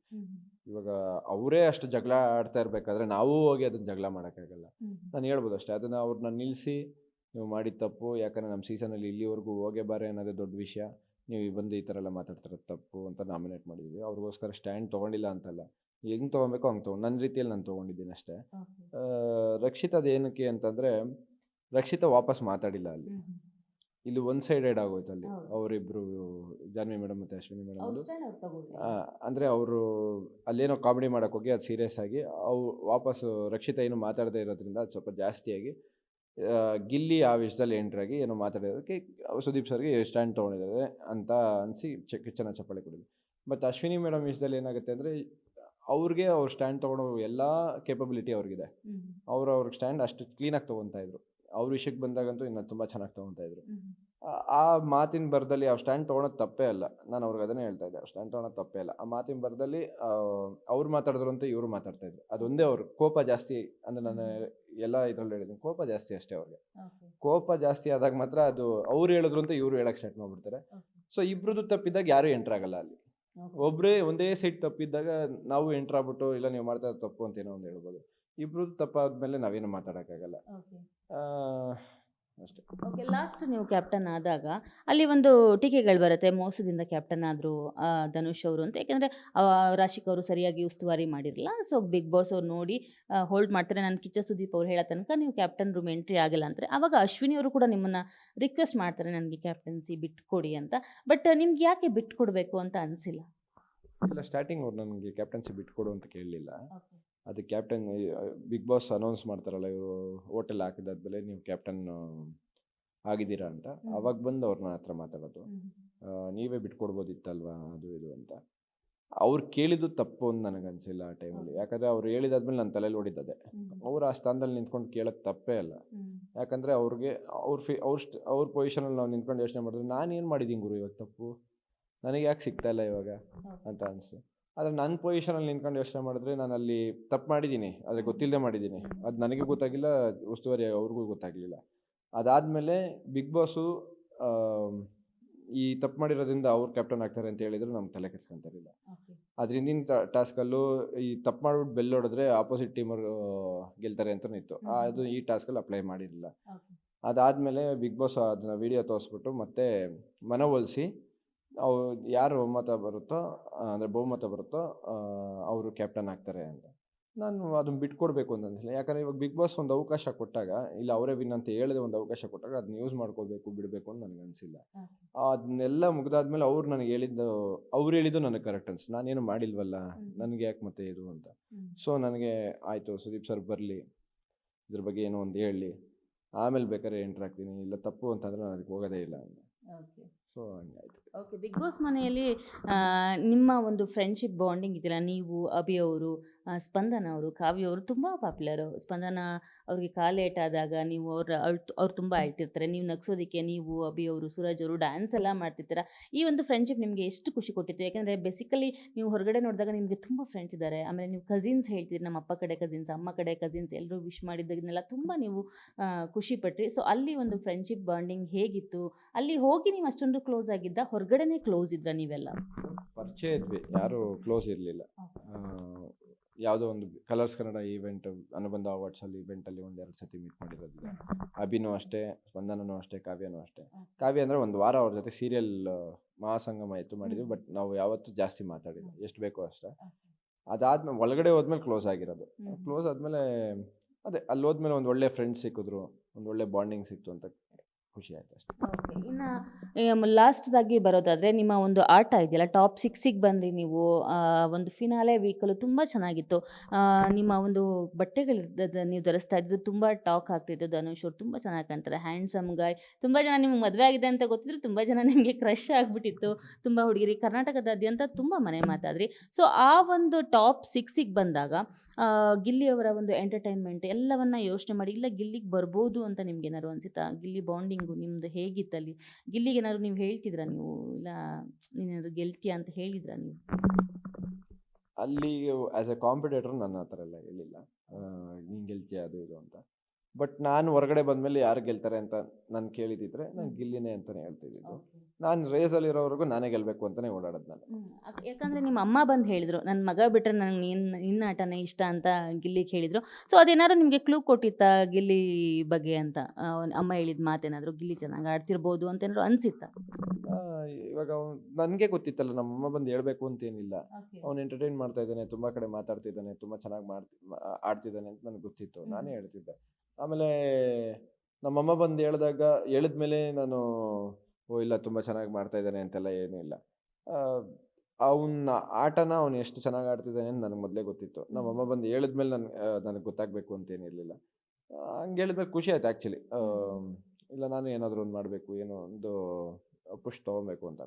ಇವಾಗ ಅವರೇ ಅಷ್ಟು ಜಗಳ ಆಡ್ತಾ ಇರಬೇಕಾದ್ರೆ ನಾವು ಹೋಗಿ ಅದನ್ನ ಜಗಳ ಮಾಡೋಕ್ಕಾಗಲ್ಲ. ನಾನು ಹೇಳ್ಬೋದು ಅಷ್ಟೇ, ಅದನ್ನು ಅವ್ರನ್ನ ನಿಲ್ಲಿಸಿ ನೀವು ಮಾಡಿದ ತಪ್ಪು, ಯಾಕಂದರೆ ನಮ್ಮ ಸೀಸನಲ್ಲಿ ಇಲ್ಲಿವರೆಗೂ ಹೋಗೇ ಬಾರೆ ಅನ್ನೋದೇ ದೊಡ್ಡ ವಿಷಯ, ನೀವು ಬಂದು ಈ ಥರ ಎಲ್ಲ ಮಾತಾಡ್ತಿರೋದು ತಪ್ಪು ಅಂತ ನಾಮಿನೇಟ್ ಮಾಡಿದ್ವಿ. ಅವ್ರಿಗೋಸ್ಕರ ಸ್ಟ್ಯಾಂಡ್ ತೊಗೊಂಡಿಲ್ಲ ಅಂತಲ್ಲ, ಹೆಂಗೆ ತೊಗೊಬೇಕೋ ಹಂಗೆ ನನ್ನ ರೀತಿಯಲ್ಲಿ ನಾನು ತೊಗೊಂಡಿದ್ದೀನಿ ಅಷ್ಟೇ. ರಕ್ಷಿತದ ಏನಕ್ಕೆ ಅಂತಂದರೆ, ರಕ್ಷಿತಾ ವಾಪಸ್ ಮಾತಾಡಿಲ್ಲ ಅಲ್ಲಿ. ಇಲ್ಲಿ ಒನ್ ಸೈಡೆಡ್ ಆಗೋಯ್ತು ಅಲ್ಲಿ. ಅವರಿಬ್ಬರು ಜಾನ್ವಿ ಮೇಡಮ್ ಮತ್ತು ಅಶ್ವಿನಿ ಮೇಡಮ್ ಅಂದರೆ ಅವರು ಅಲ್ಲೇನೋ ಕಾಮಿಡಿ ಮಾಡೋಕ್ಕೆ ಹೋಗಿ ಅದು ಸೀರಿಯಸ್ ಆಗಿ ವಾಪಸ್ಸು ರಕ್ಷಿತಾ ಏನು ಮಾತಾಡದೇ ಇರೋದ್ರಿಂದ ಅದು ಸ್ವಲ್ಪ ಜಾಸ್ತಿಯಾಗಿ ಗಿಲ್ಲಿ ಆ ವಿಷಯದಲ್ಲಿ ಎಂಟ್ರಾಗಿ ಏನೋ ಮಾತಾಡೋದಕ್ಕೆ ಸುದೀಪ್ ಸರ್ಗೆ ಸ್ಟ್ಯಾಂಡ್ ತೊಗೊಂಡಿದ್ದಾರೆ ಅಂತ ಅನಿಸಿ ಕಿಚ್ಚನ ಚಪ್ಪಾಳೆ ಕೊಡಿದ್ವಿ. ಮತ್ತು ಅಶ್ವಿನಿ ಮೇಡಮ್ ವಿಷಯದಲ್ಲಿ ಏನಾಗುತ್ತೆ ಅಂದರೆ, ಅವ್ರಿಗೆ ಅವ್ರು ಸ್ಟ್ಯಾಂಡ್ ತೊಗೊಳೋ ಎಲ್ಲ ಕೇಪಬಿಲಿಟಿ ಅವ್ರಿಗಿದೆ. ಅವ್ರಿಗೆ ಸ್ಟ್ಯಾಂಡ್ ಅಷ್ಟು ಕ್ಲೀನಾಗಿ ತೊಗೊತಾ ಇದ್ರು. ಅವ್ರ ವಿಷಯಕ್ಕೆ ಬಂದಾಗಂತೂ ಇನ್ನು ತುಂಬ ಚೆನ್ನಾಗಿ ತೊಗೊತಾ ಇದ್ರು. ಆ ಮಾತಿನ ಬರದಲ್ಲಿ ಅವ್ರು ಸ್ಟ್ಯಾಂಡ್ ತೊಗೊಳೋದು ತಪ್ಪೇ ಅಲ್ಲ. ನಾನು ಅವ್ರಿಗೆ ಅದನ್ನೇ ಹೇಳ್ತಾ ಇದ್ದೆ, ಅವ್ರು ಸ್ಟ್ಯಾಂಡ್ ತೊಗೊಳೋದು ತಪ್ಪೇ ಅಲ್ಲ. ಆ ಮಾತಿನ ಬರದಲ್ಲಿ ಅವ್ರು ಮಾತಾಡಿದ್ರು ಅಂತ ಇವರು ಮಾತಾಡ್ತಾಯಿದ್ರು. ಅದೊಂದೇ ಅವ್ರು ಕೋಪ ಜಾಸ್ತಿ. ಅಂದರೆ ನಾನು ಎಲ್ಲ ಇದರಲ್ಲಿ ಹೇಳಿದ್ದೀನಿ, ಕೋಪ ಜಾಸ್ತಿ ಅಷ್ಟೇ ಅವ್ರಿಗೆ. ಕೋಪ ಜಾಸ್ತಿ ಆದಾಗ ಮಾತ್ರ ಅದು ಅವ್ರು ಹೇಳಿದ್ರು ಅಂತ ಇವರು ಹೇಳಕ್ಕೆ ಸ್ಟಾರ್ಟ್ ಮಾಡಿಬಿಡ್ತಾರೆ. ಸೊ ಇಬ್ರದ್ದು ತಪ್ಪಿದ್ದಾಗ ಯಾರೂ ಎಂಟ್ರಾಗಲ್ಲ ಅಲ್ಲಿ. ಒಬ್ಬರೇ ಒಂದೇ ಸೈಡ್ ತಪ್ಪಿದ್ದಾಗ ನಾವು ಎಂಟ್ರಾಗ್ಬಿಟ್ಟು ಇಲ್ಲ ನೀವು ಮಾಡ್ತಾ ಇರೋದು ತಪ್ಪು ಅಂತ ಏನೋ ಒಂದು ಹೇಳ್ಬೋದು. ಇಬ್ರದ್ದು ತಪ್ಪಾದ್ಮೇಲೆ ನಾವೇನು ಮಾತಾಡೋಕ್ಕಾಗಲ್ಲ ಅಷ್ಟೇ. ಓಕೆ. ಲಾಸ್ಟ್ ನೀವು ಕ್ಯಾಪ್ಟನ್ ಆದಾಗ ಅಲ್ಲಿ ಒಂದು ಟೀಕೆಗಳು ಬರುತ್ತೆ, ಮೋಸದಿಂದ ಕ್ಯಾಪ್ಟನ್ ಆದರು ಧನುಷ್ ಅವರು ಅಂತ. ಯಾಕೆಂದರೆ ರಾಶಿಕ್ ಅವರು ಸರಿಯಾಗಿ ಉಸ್ತುವಾರಿ ಮಾಡಿರಲಿಲ್ಲ. ಸೊ ಬಿಗ್ ಬಾಸ್ ಅವ್ರು ನೋಡಿ ಹೋಲ್ಡ್ ಮಾಡ್ತಾರೆ. ನಾನು ಕಿಚ್ಚ ಸುದೀಪ್ ಅವ್ರು ಹೇಳೋ ತನಕ ನೀವು ಕ್ಯಾಪ್ಟನ್ ರೂಮ್ ಎಂಟ್ರಿ ಆಗಿಲ್ಲ ಅಂತಾರೆ. ಆವಾಗ ಅಶ್ವಿನಿ ಅವರು ಕೂಡ ನಿಮ್ಮನ್ನು ರಿಕ್ವೆಸ್ಟ್ ಮಾಡ್ತಾರೆ, ನನಗೆ ಕ್ಯಾಪ್ಟನ್ಸಿ ಬಿಟ್ಕೊಡಿ ಅಂತ. ಬಟ್ ನಿಮ್ಗೆ ಯಾಕೆ ಬಿಟ್ಕೊಡ್ಬೇಕು ಅಂತ ಅನಿಸಿಲ್ಲ? ಇಲ್ಲ, ಸ್ಟಾರ್ಟಿಂಗ್ ಅವ್ರು ನನಗೆ ಕ್ಯಾಪ್ಟನ್ಸಿ ಬಿಟ್ಕೊಡು ಅಂತ ಕೇಳಲಿಲ್ಲ. ಅದು ಕ್ಯಾಪ್ಟನ್ ಬಿಗ್ ಬಾಸ್ ಅನೌನ್ಸ್ ಮಾಡ್ತಾರಲ್ಲ, ಇವರು ಹೋಟೆಲ್ ಹಾಕಿದಾದ್ಮೇಲೆ ನೀವು ಕ್ಯಾಪ್ಟನ್ ಆಗಿದ್ದೀರಾ ಅಂತ, ಅವಾಗ ಬಂದು ಅವ್ರನ್ನ ಹತ್ರ ಮಾತಾಡೋದು, ನೀವೇ ಬಿಟ್ಕೊಡ್ಬೋದಿತ್ತಲ್ವಾ ಅದು ಇದು ಅಂತ. ಅವ್ರು ಕೇಳಿದ್ದು ತಪ್ಪು ಅಂತ ನನಗನ್ಸಿಲ್ಲ ಆ ಟೈಮಲ್ಲಿ. ಯಾಕಂದರೆ ಅವ್ರು ಹೇಳಿದಾದ್ಮೇಲೆ ನನ್ನ ತಲೆಯಲ್ಲಿ ಹೊಡಿತದೆ. ಅವ್ರು ಆ ಸ್ಥಾನದಲ್ಲಿ ನಿಂತ್ಕೊಂಡು ಕೇಳೋದು ತಪ್ಪೇ ಅಲ್ಲ. ಯಾಕಂದರೆ ಅವ್ರಿಗೆ ಅವ್ರ ಪೊಸಿಷನಲ್ಲಿ ನಾವು ನಿಂತ್ಕೊಂಡು ಯೋಚನೆ ಮಾಡಿದ್ರೆ, ನಾನೇನು ಮಾಡಿದ್ದೀನಿ ಗುರು ಇವಾಗ ತಪ್ಪು, ನನಗೆ ಯಾಕೆ ಸಿಗ್ತಾ ಇಲ್ಲ ಇವಾಗ ಅಂತ ಅನಿಸ್ತು. ಆದರೆ ನನ್ನ ಪೊಸಿಷನಲ್ಲಿ ನಿಂತ್ಕೊಂಡು ಯೋಚನೆ ಮಾಡಿದ್ರೆ, ನಾನು ಅಲ್ಲಿ ತಪ್ಪು ಮಾಡಿದ್ದೀನಿ, ಆದರೆ ಗೊತ್ತಿಲ್ಲದೆ ಮಾಡಿದ್ದೀನಿ. ಅದು ನನಗೆ ಗೊತ್ತಾಗಿಲ್ಲ, ಉಸ್ತುವಾರಿ ಅವ್ರಿಗೂ ಗೊತ್ತಾಗಲಿಲ್ಲ. ಅದಾದಮೇಲೆ ಬಿಗ್ ಬಾಸು ಈ ತಪ್ಪು ಮಾಡಿರೋದ್ರಿಂದ ಅವ್ರು ಕ್ಯಾಪ್ಟನ್ ಆಗ್ತಾರೆ ಅಂತ ಹೇಳಿದ್ರು ನಮ್ಗೆ ತಲೆ ಕೆಡ್ಸ್ಕೊಂತಾರಿಲ್ಲ. ಓಕೆ. ಅದ್ರ ಹಿಂದಿನ ಟಾಸ್ಕಲ್ಲೂ ಈ ತಪ್ಪು ಮಾಡ್ಬಿಟ್ಟು ಬೆಲ್ ಹೊಡೆದ್ರೆ ಆಪೋಸಿಟ್ ಟೀಮವ್ರು ಗೆಲ್ತಾರೆ ಅಂತಲೂ ಇತ್ತು. ಅದು ಈ ಟಾಸ್ಕಲ್ಲಿ ಅಪ್ಲೈ ಮಾಡಿರಲಿಲ್ಲ. ಓಕೆ. ಅದಾದಮೇಲೆ ಬಿಗ್ ಬಾಸ್ ಅದನ್ನ ವಿಡಿಯೋ ತೋರಿಸ್ಬಿಟ್ಟು ಮತ್ತೆ ಮನವೊಲಿಸಿ ಅವು ಯಾರು ಬಹುಮತ ಬರುತ್ತೋ ಅವರು ಕ್ಯಾಪ್ಟನ್ ಆಗ್ತಾರೆ ಅಂತ. ನಾನು ಅದನ್ನ ಬಿಟ್ಕೊಡ್ಬೇಕು ಅಂತ ಅನ್ಸಿಲ್ಲ. ಯಾಕಂದರೆ ಇವಾಗ ಬಿಗ್ ಬಾಸ್ ಒಂದು ಅವಕಾಶ ಕೊಟ್ಟಾಗ, ಇಲ್ಲ ಅವರೇ ವಿನ್ ಅಂತ ಹೇಳಿದ ಒಂದು ಅವಕಾಶ ಕೊಟ್ಟಾಗ ಅದನ್ನ ಯೂಸ್ ಮಾಡ್ಕೋಬೇಕು, ಬಿಡಬೇಕು ಅಂತ ನನಗೆ ಅನಿಸಿಲ್ಲ. ಅದನ್ನೆಲ್ಲ ಮುಗಿದಾದ್ಮೇಲೆ ಅವ್ರು ಹೇಳಿದ್ದು ನನಗೆ ಕರೆಕ್ಟ್ ಅನ್ಸ್ತು. ನಾನೇನು ಮಾಡಿಲ್ವಲ್ಲ, ನನಗೆ ಯಾಕೆ ಮತ್ತೆ ಇದು ಅಂತ. ಸೊ ನನಗೆ ಆಯಿತು, ಸುದೀಪ್ ಸರ್ ಬರಲಿ, ಇದ್ರ ಬಗ್ಗೆ ಏನೋ ಒಂದು ಹೇಳಲಿ, ಆಮೇಲೆ ಬೇಕಾದ್ರೆ ಎಂಟ್ರ್ ಆಗ್ತೀನಿ, ಇಲ್ಲ ತಪ್ಪು ಅಂತಂದರೆ ನಾನು ಅದಕ್ಕೆ ಹೋಗೋದೇ ಇಲ್ಲ ಅಂತ. ಓಕೆ. ಸೊ ಹಂಗಾಯ್ತು. ಓಕೆ. ಬಿಗ್ ಬಾಸ್ ಮನೆಯಲ್ಲಿ ನಿಮ್ಮ ಒಂದು ಫ್ರೆಂಡ್ಶಿಪ್ ಬಾಂಡಿಂಗ್ ಇದೆಯಲ್ಲ, ನೀವು, ಅಭಿ ಅವರು, ಸ್ಪಂದನ ಅವರು, ಕಾವ್ಯ ಅವರು ತುಂಬ ಪಾಪ್ಯುಲರು. ಸ್ಪಂದನ ಅವ್ರಿಗೆ ಕಾಲೇಟಾದಾಗ ನೀವು ಅವ್ರು ತುಂಬ ಅಳ್ತಿರ್ತಾರೆ. ನೀವು ನಗ್ಸೋದಕ್ಕೆ ನೀವು, ಅಭಿ ಅವರು, ಸೂರಜ್ ಅವರು ಡ್ಯಾನ್ಸ್ ಎಲ್ಲ ಮಾಡ್ತಿರ್ತೀರ. ಈ ಒಂದು ಫ್ರೆಂಡ್ಶಿಪ್ ನಿಮಗೆ ಎಷ್ಟು ಖುಷಿ ಕೊಟ್ಟಿತ್ತು? ಯಾಕಂದರೆ ಬೇಸಿಕಲಿ ನೀವು ಹೊರಗಡೆ ನೋಡಿದಾಗ ನಿಮಗೆ ತುಂಬ ಫ್ರೆಂಡ್ಸ್ ಇದ್ದಾರೆ. ಆಮೇಲೆ ನೀವು ಕಸಿನ್ಸ್ ಹೇಳ್ತೀರಿ, ನಮ್ಮ ಅಪ್ಪ ಕಡೆ ಕಸಿನ್ಸ್, ಅಮ್ಮ ಕಡೆ ಕಸಿನ್ಸ್, ಎಲ್ಲರೂ ವಿಶ್ ಮಾಡಿದ್ದನ್ನೆಲ್ಲ ತುಂಬ ನೀವು ಖುಷಿಪಟ್ರಿ. ಸೊ ಅಲ್ಲಿ ಒಂದು ಫ್ರೆಂಡ್ಶಿಪ್ ಬಾಂಡಿಂಗ್ ಹೇಗಿತ್ತು? ಅಲ್ಲಿ ಹೋಗಿ ನೀವು ಅಷ್ಟೊಂದು ಕ್ಲೋಸ್ ಆಗಿದ್ದ, ಹೊರಗಡೆನೇ ಕ್ಲೋಸ್ ಇದ್ರ ನೀವೆಲ್ಲ? ಪರಿಚಯ ಇದ್ವಿ, ಯಾರೂ ಕ್ಲೋಸ್ ಇರಲಿಲ್ಲ. ಯಾವುದೋ ಒಂದು ಕಲರ್ಸ್ ಕನ್ನಡ ಈವೆಂಟ್, ಅನುಬಂಧ ಅವಾರ್ಡ್ಸಲ್ಲಿ ಈವೆಂಟಲ್ಲಿ ಒಂದೆರಡು ಸತಿ ಮೀಟ್ ಮಾಡಿರೋದಿಲ್ಲ. ಅಭಿನೂ ಅಷ್ಟೇ, ಸ್ಪಂದನೂ ಅಷ್ಟೇ, ಕಾವ್ಯನೂ ಅಷ್ಟೇ. ಕಾವ್ಯ ಅಂದರೆ ಒಂದು ವಾರ ಅವ್ರ ಜೊತೆ ಸೀರಿಯಲ್ ಮಹಾಸಂಗಮ ಇತ್ತು ಮಾಡಿದ್ವಿ, ಬಟ್ ನಾವು ಯಾವತ್ತೂ ಜಾಸ್ತಿ ಮಾತಾಡಿಲ್ಲ, ಎಷ್ಟು ಬೇಕೋ ಅಷ್ಟೇ. ಅದಾದ್ಮೇಲೆ ಒಳಗಡೆ ಹೋದ್ಮೇಲೆ ಕ್ಲೋಸ್ ಆಗಿರೋದು. ಕ್ಲೋಸ್ ಆದಮೇಲೆ ಅದೇ ಅಲ್ಲಿ ಹೋದ್ಮೇಲೆ ಒಂದು ಒಳ್ಳೆ ಫ್ರೆಂಡ್ಸ್ ಸಿಕ್ಕಿದ್ರು, ಒಂದು ಒಳ್ಳೆ ಬಾಂಡಿಂಗ್ ಸಿಕ್ತು ಅಂತ ಖುಷಿ ಆಯ್ತು ಅಷ್ಟೇ. ಓಕೆ. ಇನ್ನು ಲಾಸ್ಟ್ದಾಗಿ ಬರೋದಾದರೆ, ನಿಮ್ಮ ಒಂದು ಆಟ ಇದೆಯಲ್ಲ, ಟಾಪ್ 6ಗೆ ಬಂದ್ರಿ ನೀವು. ಒಂದು ಫಿನಾಲೆ ವೀಕಲ್ಲೂ ತುಂಬ ಚೆನ್ನಾಗಿತ್ತು. ನಿಮ್ಮ ಒಂದು ಬಟ್ಟೆಗಳು ನೀವು ಧರಿಸ್ತಾ ಇದ್ದು ತುಂಬ ಟಾಕ್ ಆಗ್ತಿತ್ತು. ಧನುಷ್ ಅವ್ರು ತುಂಬ ಚೆನ್ನಾಗಿ ಕಾಣ್ತಾರೆ, ಹ್ಯಾಂಡ್ಸಮ್ ಗಾಯ್. ತುಂಬ ಜನ ನಿಮ್ಗೆ ಮದುವೆ ಆಗಿದೆ ಅಂತ ಗೊತ್ತಿದ್ರು, ತುಂಬ ಜನ ನಿಮಗೆ ಕ್ರಶ್ ಆಗಿಬಿಟ್ಟಿತ್ತು. ತುಂಬ ಹುಡುಗಿರಿ ಕರ್ನಾಟಕದಾದ್ಯಂತ ತುಂಬ ಮನೆ ಮಾತಾದ್ರಿ. ಸೊ ಆ ಒಂದು ಟಾಪ್ 6ಗೆ ಬಂದಾಗ ಗಿಲ್ಲಿಯವರ ಒಂದು ಎಂಟರ್ಟೈನ್ಮೆಂಟ್ ಎಲ್ಲವನ್ನ ಯೋಚನೆ ಮಾಡಿ, ಇಲ್ಲ ಗಿಲ್ಲಿಗೆ ಬರ್ಬೋದು ಅಂತ ನಿಮ್ಗೆ ಏನಾದ್ರು ಅನ್ಸುತ್ತಾ? ಗಿಲ್ಲಿ ಬಾಂಡಿಂಗು ನಿಮ್ದು ಹೇಗಿತ್ತಲ್ಲಿ? ಗಿಲ್ಲಿಗೆ ಏನಾದ್ರು ನೀವು ಹೇಳ್ತಿದ್ರಾ ನೀವು, ಇಲ್ಲ ನೀನೇನಾದ್ರು ಗೆಲ್ತೀಯಾ ಅಂತ ಹೇಳಿದ್ರಾ ನೀವು? ಅಲ್ಲಿ ಆ್ಯಸ್ ಎ ಕಾಂಪಿಟೇಟರ್ ನನ್ನ ಆ ಥರ ಎಲ್ಲ ಹೇಳಿಲ್ಲ, ನೀನು ಗೆಲ್ತೀಯ ಅದು ಇದು ಅಂತ. ಬಟ್ ನಾನು ಹೊರಗಡೆ ಬಂದಮೇಲೆ ಯಾರು ಗೆಲ್ತಾರೆ ಅಂತ ನಾನು ಕೇಳಿದಿದ್ರೆ ನಾನು ಗಿಲ್ಲಿನೇ ಅಂತಲೇ ಹೇಳ್ತಿದ್ದಿದ್ದು. ನಾನು ರೇಸಲ್ಲಿರೋವರೆಗೂ ನಾನೇ ಗೆಲ್ಲಬೇಕು ಅಂತಲೇ ಓಡಾಡೋದು ನಾನು. ಯಾಕಂದರೆ ನಿಮ್ಮ ಅಮ್ಮ ಬಂದು ಹೇಳಿದ್ರು, ನನ್ನ ಮಗ ಬಿಟ್ಟರೆ ನನಗೆ ನಿನ್ನ ಆಟನೇ ಇಷ್ಟ ಅಂತ ಗಿಲ್ಲಿಗೆ ಹೇಳಿದರು. ಸೊ ಅದೇನಾದ್ರು ನಿಮಗೆ ಕ್ಲೂ ಕೊಟ್ಟಿತ್ತಾ ಗಿಲ್ಲಿ ಬಗ್ಗೆ ಅಂತ? ಅಮ್ಮ ಹೇಳಿದ ಮಾತೇನಾದರೂ ಗಿಲ್ಲಿ ಚೆನ್ನಾಗಿ ಆಡ್ತಿರ್ಬೋದು ಅಂತ ಏನಾದ್ರು ಅನಿಸಿತ್ತಾ? ಇವಾಗ ನನಗೆ ಗೊತ್ತಿತ್ತಲ್ಲ, ನಮ್ಮಮ್ಮ ಬಂದು ಹೇಳಬೇಕು ಅಂತೇನಿಲ್ಲ. ಅವ್ನು ಎಂಟರ್ಟೈನ್ ಮಾಡ್ತಾ ಇದ್ದಾನೆ, ತುಂಬ ಕಡೆ ಮಾತಾಡ್ತಿದ್ದಾನೆ, ತುಂಬ ಚೆನ್ನಾಗಿ ಆಡ್ತಿದ್ದಾನೆ ಅಂತ ನನಗೆ ಗೊತ್ತಿತ್ತು, ನಾನೇ ಹೇಳ್ತಿದ್ದೆ. ಆಮೇಲೆ ನಮ್ಮಮ್ಮ ಬಂದು ಹೇಳಿದ್ಮೇಲೆ ನಾನು ಓ ಇಲ್ಲ ತುಂಬ ಚೆನ್ನಾಗಿ ಮಾಡ್ತಾ ಇದ್ದಾನೆ ಅಂತೆಲ್ಲ ಏನೂ ಇಲ್ಲ. ಅವನ ಆಟನ ಅವ್ನು ಎಷ್ಟು ಚೆನ್ನಾಗಿ ಆಡ್ತಿದ್ದಾನೆ ಅಂತ ನನಗೆ ಮೊದಲೇ ಗೊತ್ತಿತ್ತು. ನಮ್ಮಮ್ಮ ಬಂದು ಹೇಳಿದ್ಮೇಲೆ ನನಗೆ ಗೊತ್ತಾಗಬೇಕು ಅಂತೇನಿರಲಿಲ್ಲ. ಹಂಗೆ ಹೇಳಿದ್ಮೇಲೆ ಖುಷಿ ಆಯ್ತು ಆ್ಯಕ್ಚುಲಿ. ಇಲ್ಲ ನಾನು ಏನಾದರೂ ಒಂದು ಮಾಡಬೇಕು, ಏನೋ ಒಂದು ಪುಷ್ ತೊಗೊಬೇಕು ಅಂತ.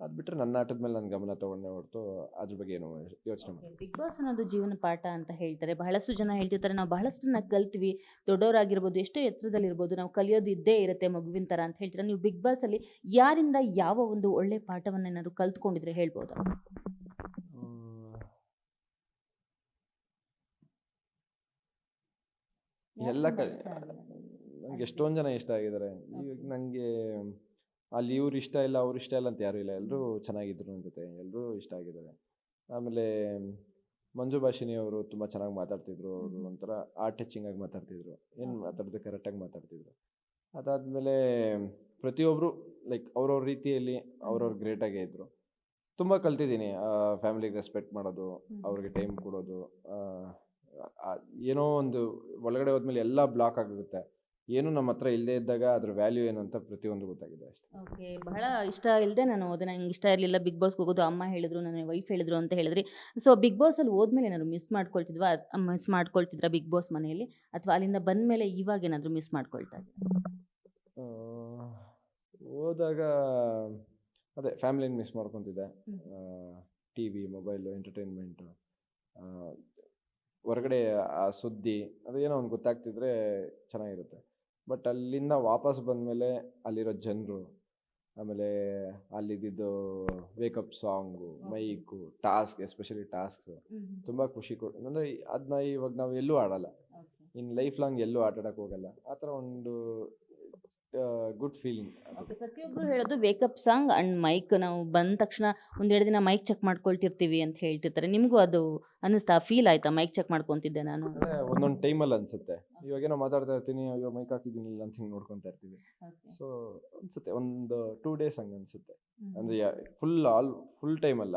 ಅದು ಬಿಟ್ಟರೆ ನನ್ನ ಆಟದ ಮೇಲೆ ನಾನು ಗಮನ ತೊಗೊಂಡೆ ಹೊರತು ಅದ್ರ ಬಗ್ಗೆ ಏನು ಯೋಚನೆ ಮಾಡಿ. ಬಿಗ್ ಬಾಸ್ ಅನ್ನೋದು ಜೀವನ ಪಾಠ ಅಂತ ಹೇಳ್ತಾರೆ. ಬಹಳಷ್ಟು ಜನ ಹೇಳ್ತಿರ್ತಾರೆ, ನಾವು ಬಹಳಷ್ಟನ್ನ ಕಲ್ತ್ವಿ, ದೊಡ್ಡವರಾಗಿರ್ಬೋದು, ಎಷ್ಟೋ ಎತ್ತರದಲ್ಲಿರ್ಬೋದು, ನಾವು ಕಲಿಯೋದು ಇದ್ದೇ ಇರುತ್ತೆ ಮಗುವಿನ ಥರ ಅಂತ ಹೇಳ್ತಾರೆ. ನೀವು ಬಿಗ್ ಬಾಸಲ್ಲಿ ಯಾರಿಂದ ಯಾವ ಒಂದು ಒಳ್ಳೆ ಪಾಠವನ್ನು ಏನಾದ್ರು ಕಲ್ತ್ಕೊಂಡಿದ್ರೆ ಹೇಳ್ಬೋದಾ? ಎಲ್ಲ ನನಗೆ ಎಷ್ಟೊಂದು ಜನ ಇಷ್ಟ ಆಗಿದ್ದಾರೆ. ಈಗ ನನಗೆ ಅಲ್ಲಿ ಇವ್ರು ಇಷ್ಟ ಇಲ್ಲ, ಅವ್ರು ಇಷ್ಟ ಇಲ್ಲ ಅಂತ ಯಾರೂ ಇಲ್ಲ, ಎಲ್ಲರೂ ಚೆನ್ನಾಗಿದ್ರು ನನ್ನ ಜೊತೆ, ಎಲ್ಲರೂ ಇಷ್ಟ ಆಗಿದ್ದಾರೆ. ಆಮೇಲೆ ಮಂಜು ಭಾಷಿಣಿ ಅವರು ತುಂಬ ಚೆನ್ನಾಗಿ ಮಾತಾಡ್ತಿದ್ರು. ಅವರು ಒಂಥರ ಟಚಿಂಗ್ ಆಗಿ ಮಾತಾಡ್ತಿದ್ರು, ಏನು ಮಾತಾಡೋದು ಕರೆಕ್ಟಾಗಿ ಮಾತಾಡ್ತಿದ್ರು. ಅದಾದಮೇಲೆ ಪ್ರತಿಯೊಬ್ಬರು ಲೈಕ್ ಅವ್ರವ್ರ ರೀತಿಯಲ್ಲಿ ಅವ್ರವ್ರು ಗ್ರೇಟಾಗೇ ಇದ್ದರು. ತುಂಬ ಕಲ್ತಿದ್ದೀನಿ, ಫ್ಯಾಮಿಲಿಗೆ ರೆಸ್ಪೆಕ್ಟ್ ಮಾಡೋದು, ಅವ್ರಿಗೆ ಟೈಮ್ ಕೊಡೋದು. ಏನೋ ಒಂದು ಒಳಗಡೆ ಹೋದ್ಮೇಲೆ ಎಲ್ಲ ಬ್ಲಾಕ್ ಆಗುತ್ತೆ, ಏನು ನಮ್ಮ ಹತ್ರ ಇಲ್ಲದೆ ಇದ್ದಾಗ ಅದ್ರ ವ್ಯಾಲ್ಯೂ ಏನು ಅಂತ ಪ್ರತಿಯೊಂದು ಗೊತ್ತಾಗಿದೆ ಅಷ್ಟೇ. ಓಕೆ. ಬಹಳ ಇಷ್ಟ ಇಲ್ಲದೆ ನಾನು ಹೋದೆ, ನಂಗೆ ಇಷ್ಟ ಇರಲಿಲ್ಲ ಬಿಗ್ ಬಾಸ್ಗೆ ಹೋಗೋದು. ಅಮ್ಮ ಹೇಳಿದ್ರು, ನನ್ನ ವೈಫ್ ಹೇಳಿದ್ರು ಅಂತ ಹೇಳಿದ್ರಿ. ಸೊ ಬಿಗ್ ಬಾಸಲ್ಲಿ ಹೋದ್ಮೇಲೆ ಏನಾದ್ರು ಮಿಸ್ ಮಾಡ್ಕೊಳ್ತಿದ್ರಾ ಬಿಗ್ ಬಾಸ್ ಮನೆಯಲ್ಲಿ, ಅಥವಾ ಅಲ್ಲಿಂದ ಬಂದಮೇಲೆ ಇವಾಗ ಏನಾದರೂ ಮಿಸ್ ಮಾಡ್ಕೊಳ್ತಾ ಇದ್ದೀರಾ? ಹೋದಾಗ ಅದೇ ಫ್ಯಾಮಿಲಿನ ಮಿಸ್ ಮಾಡ್ಕೊತಿದ್ದೆ. ಟಿ ವಿ, ಮೊಬೈಲು, ಎಂಟರ್ಟೈನ್ಮೆಂಟು, ಹೊರಗಡೆ ಆ ಸುದ್ದಿ ಅದು ಏನೋ ಒಂದು ಗೊತ್ತಾಗ್ತಿದ್ರೆ ಚೆನ್ನಾಗಿರುತ್ತೆ. ಬಟ್ ಅಲ್ಲಿಂದ ವಾಪಸ್ ಬಂದಮೇಲೆ ಅಲ್ಲಿರೋ ಜನರು, ಆಮೇಲೆ ಅಲ್ಲಿದ್ದು wake up song, mic, task, especially tasks ತುಂಬ ಖುಷಿ ಅಂದರೆ ಅದನ್ನ ಇವಾಗ ನಾವು ಎಲ್ಲೂ ಆಡೋಲ್ಲ, ಇನ್ನು ಲೈಫ್ ಲಾಂಗ್ ಎಲ್ಲೂ ಆಟಾಡೋಕ್ಕೆ ಹೋಗಲ್ಲ. ಆ ಥರ ಒಂದು ಗುಡ್ ಫೀಲಿಂಗ್ ಓಕೆ, ಪ್ರತಿಯೊಬ್ರು ಹೇಳೋದು ವೇಕಪ್ ಸಾಂಗ್ ಅಂಡ್ ಮೈಕ್. ನಾವು ಬಂದ ತಕ್ಷಣ ಒಂದೆರಡು ದಿನ ಮೈಕ್ ಚೆಕ್ ಮಾಡ್ಕೊಳ್ತಿರ್ತೀವಿ ಅಂತ ಹೇಳ್ತಿರ್ತಾರೆ. ನಿಮಗೂ ಅದು ಅನ್ನಿಸ್ತಾ, ಫೀಲ್ ಆಯ್ತಾ ಮೈಕ್ ಚೆಕ್ ಮಾಡ್ಕೊತಿದ್ದೆ ನಾನು? ಅಂದ್ರೆ ಒಂದೊಂದು ಟೈಮಲ್ಲಿ ಅನ್ಸುತ್ತೆ. ಇವಾಗೇನೋ ಮಾತಾಡ್ತಾ ಇರ್ತೀನಿ, ಅಯ್ಯೋ ಮೈಕ್ ಹಾಕಿದ್ದೀನಿ ಇಲ್ಲ ಅಂತ ಹಿಂಗೆ ನೋಡ್ಕೊತಾ ಇರ್ತೀವಿ. ಸೊ ಅನ್ಸುತ್ತೆ ಒಂದು 2 ಡೇಸ್ ಹಂಗೆ ಅನ್ಸುತ್ತೆ. ಅಂದ್ರೆ ಫುಲ್ ಟೈಮ್ ಅಲ್ಲ,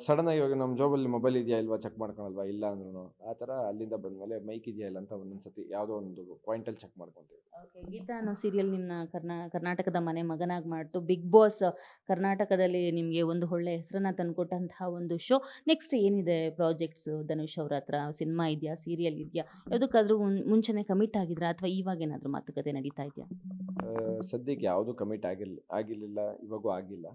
ಸಡನ್ ಆಗಿ ಇವಾಗ ನಮ್ಮ ಜಾಬಲ್ಲಿ ಮೊಬೈಲ್ ಇದೆಯಾ ಇಲ್ವಾ ಚೆಕ್ ಮಾಡ್ಕೊಳಲ್ವಾ, ಇಲ್ಲ ಅಂದ್ರೂ ಆ ಥರ ಅಲ್ಲಿಂದ ಬಂದಮೇಲೆ ಮೈಕ್ ಇದೆಯಾ ಇಲ್ಲ ಅಂತ ಒಂದೊಂದ್ಸತಿ ಯಾವುದೋ ಒಂದು ಪಾಯಿಂಟಲ್ಲಿ ಚೆಕ್ ಮಾಡ್ಕೊತೀವಿ. ಓಕೆ, ಗೀತಾ ಅನ್ನೋ ಸೀರಿಯಲ್ ನಿಮ್ಮನ್ನ ಕರ್ನಾಟಕದ ಮನೆ ಮಗನಾಗಿ ಮಾಡ್ತು. ಬಿಗ್ ಬಾಸ್ ಕರ್ನಾಟಕದಲ್ಲಿ ನಿಮಗೆ ಒಂದು ಒಳ್ಳೆ ಹೆಸರನ್ನ ತಂದುಕೊಟ್ಟಂತಹ ಒಂದು ಶೋ. ನೆಕ್ಸ್ಟ್ ಏನಿದೆ ಪ್ರಾಜೆಕ್ಟ್ಸ್ ಧನುಷ್ ಅವ್ರ ಹತ್ರ? ಸಿನಿಮಾ ಇದೆಯಾ, ಸೀರಿಯಲ್ ಇದೆಯಾ, ಯಾವುದಕ್ಕಾದ್ರೂ ಮುಂಚೆನೇ ಕಮಿಟ್ ಆಗಿದ್ರಾ ಅಥವಾ ಇವಾಗ ಏನಾದರೂ ಮಾತುಕತೆ ನಡೀತಾ ಇದೆಯಾ? ಸದ್ಯಕ್ಕೆ ಯಾವುದು ಕಮಿಟ್ ಆಗಿರಲಿಲ್ಲ, ಇವಾಗೂ ಆಗಿಲ್ಲ.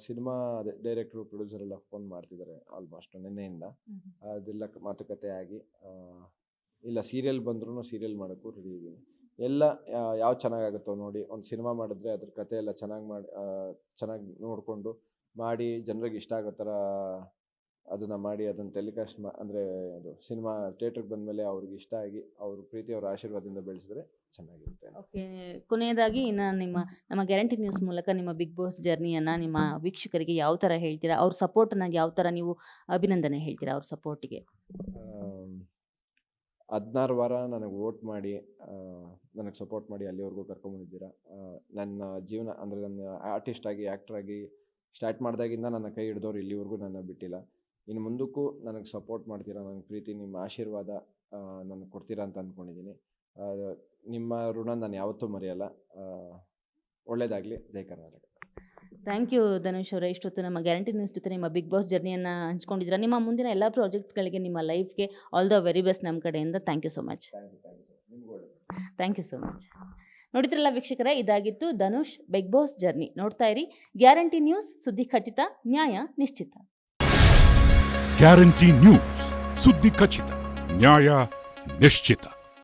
ಸಿನಿಮಾ ಅದೇ ಡೈರೆಕ್ಟ್ರು ಪ್ರೊಡ್ಯೂಸರ್ ಎಲ್ಲ ಫೋನ್ ಮಾಡ್ತಿದ್ದಾರೆ ಆಲ್ಮೋಸ್ಟ್ ನಿನ್ನೆಯಿಂದ. ಅದೆಲ್ಲ ಮಾತುಕತೆ ಆಗಿ ಇಲ್ಲ ಸೀರಿಯಲ್ ಬಂದ್ರೂ ಸೀರಿಯಲ್ ಮಾಡೋಕ್ಕೂ ರೆಡಿ ಇದ್ದೀನಿ. ಎಲ್ಲ ಯಾವ್ದು ಚೆನ್ನಾಗಾಗುತ್ತೋ ನೋಡಿ ಒಂದು ಸಿನಿಮಾ ಮಾಡಿದ್ರೆ ಅದ್ರ ಕತೆ ಎಲ್ಲ ಚೆನ್ನಾಗಿ ನೋಡಿಕೊಂಡು ಮಾಡಿ ಜನರಿಗೆ ಇಷ್ಟ ಆಗೋ ಥರ ಅದನ್ನು ಮಾಡಿ ಅದನ್ನು ಟೆಲಿಕಾಸ್ಟ್ ಅಂದರೆ ಅದು ಸಿನಿಮಾ ಥಿಯೇಟ್ರಿಗೆ ಬಂದಮೇಲೆ ಅವ್ರಿಗೆ ಇಷ್ಟ ಆಗಿ ಅವ್ರ ಪ್ರೀತಿ ಅವ್ರ ಆಶೀರ್ವಾದದಿಂದ ಬೆಳೆಸಿದ್ರೆ ಚೆನ್ನಾಗಿರುತ್ತೆ. ಓಕೆ, ಕೊನೆಯದಾಗಿ ಇನ್ನು ನಮ್ಮ ಗ್ಯಾರಂಟಿ ನ್ಯೂಸ್ ಮೂಲಕ ನಿಮ್ಮ ಬಿಗ್ ಬಾಸ್ ಜರ್ನಿಯನ್ನು ನಿಮ್ಮ ವೀಕ್ಷಕರಿಗೆ ಯಾವ ಥರ ಹೇಳ್ತೀರಾ? ಅವ್ರ ಸಪೋರ್ಟನ್ನ ಯಾವ ಥರ ನೀವು ಅಭಿನಂದನೆ ಹೇಳ್ತೀರಾ ಅವ್ರ ಸಪೋರ್ಟಿಗೆ? 16 ವಾರ ನನಗೆ ವೋಟ್ ಮಾಡಿ ನನಗೆ ಸಪೋರ್ಟ್ ಮಾಡಿ ಅಲ್ಲಿವರೆಗೂ ಕರ್ಕೊಂಬಂದಿದ್ದೀರಾ. ನನ್ನ ಜೀವನ ಅಂದರೆ ನನ್ನ ಆರ್ಟಿಸ್ಟ್ ಆಗಿ ಆ್ಯಕ್ಟರ್ ಆಗಿ ಸ್ಟಾರ್ಟ್ ಮಾಡಿದಾಗಿಂದ ನನ್ನ ಕೈ ಹಿಡಿದವ್ರು ಇಲ್ಲಿವರೆಗೂ ನನ್ನ ಬಿಟ್ಟಿಲ್ಲ. ಇನ್ನು ಮುಂದಕ್ಕೂ ನನಗೆ ಸಪೋರ್ಟ್ ಮಾಡ್ತೀರಾ, ನನ್ನ ಪ್ರೀತಿ ನಿಮ್ಮ ಆಶೀರ್ವಾದ ನನಗೆ ಕೊಡ್ತೀರಾ ಅಂತ ಅಂದ್ಕೊಂಡಿದ್ದೀನಿ. ನಿಮ್ಮ ಋಣ ನಾನು ಯಾವತ್ತೂ ಮರೆಯಲ್ಲ. ಒಳ್ಳೆಯದಾಗಲಿ. ಜೈ ಕರ್ನಾಟಕ. ಥ್ಯಾಂಕ್ ಯು ಧನುಷ್ ಅವರೇ, ಇಷ್ಟೊತ್ತು ನಮ್ಮ ಗ್ಯಾರಂಟಿ ನ್ಯೂಸ್ ಜೊತೆ ನಿಮ್ಮ ಬಿಗ್ ಬಾಸ್ ಜರ್ನಿಯನ್ನು ಹಂಚ್ಕೊಂಡಿದ್ದೀರಾ. ನಿಮ್ಮ ಮುಂದಿನ ಎಲ್ಲ ಪ್ರಾಜೆಕ್ಟ್ಸ್ಗಳಿಗೆ, ನಿಮ್ಮ ಲೈಫ್ಗೆ ಆಲ್ ದ ವೆರಿ ಬೆಸ್ಟ್ ನಮ್ಮ ಕಡೆಯಿಂದ. Thank you so much. Thank you so much. ನೋಡಿದ್ರಲ್ಲ ವೀಕ್ಷಕರೇ, ಇದಾಗಿತ್ತು ಧನುಷ್ ಬಿಗ್ ಬಾಸ್ ಜರ್ನಿ. ನೋಡ್ತಾ ಇರಿ ಗ್ಯಾರಂಟಿ ನ್ಯೂಸ್, ಸುದ್ದಿ ಖಚಿತ, ನ್ಯಾಯ ನಿಶ್ಚಿತ. ಗ್ಯಾರಂಟಿ ನ್ಯೂಸ್, ಸುದ್ದಿ ಖಚಿತ, ನ್ಯಾಯ ನಿಶ್ಚಿತ.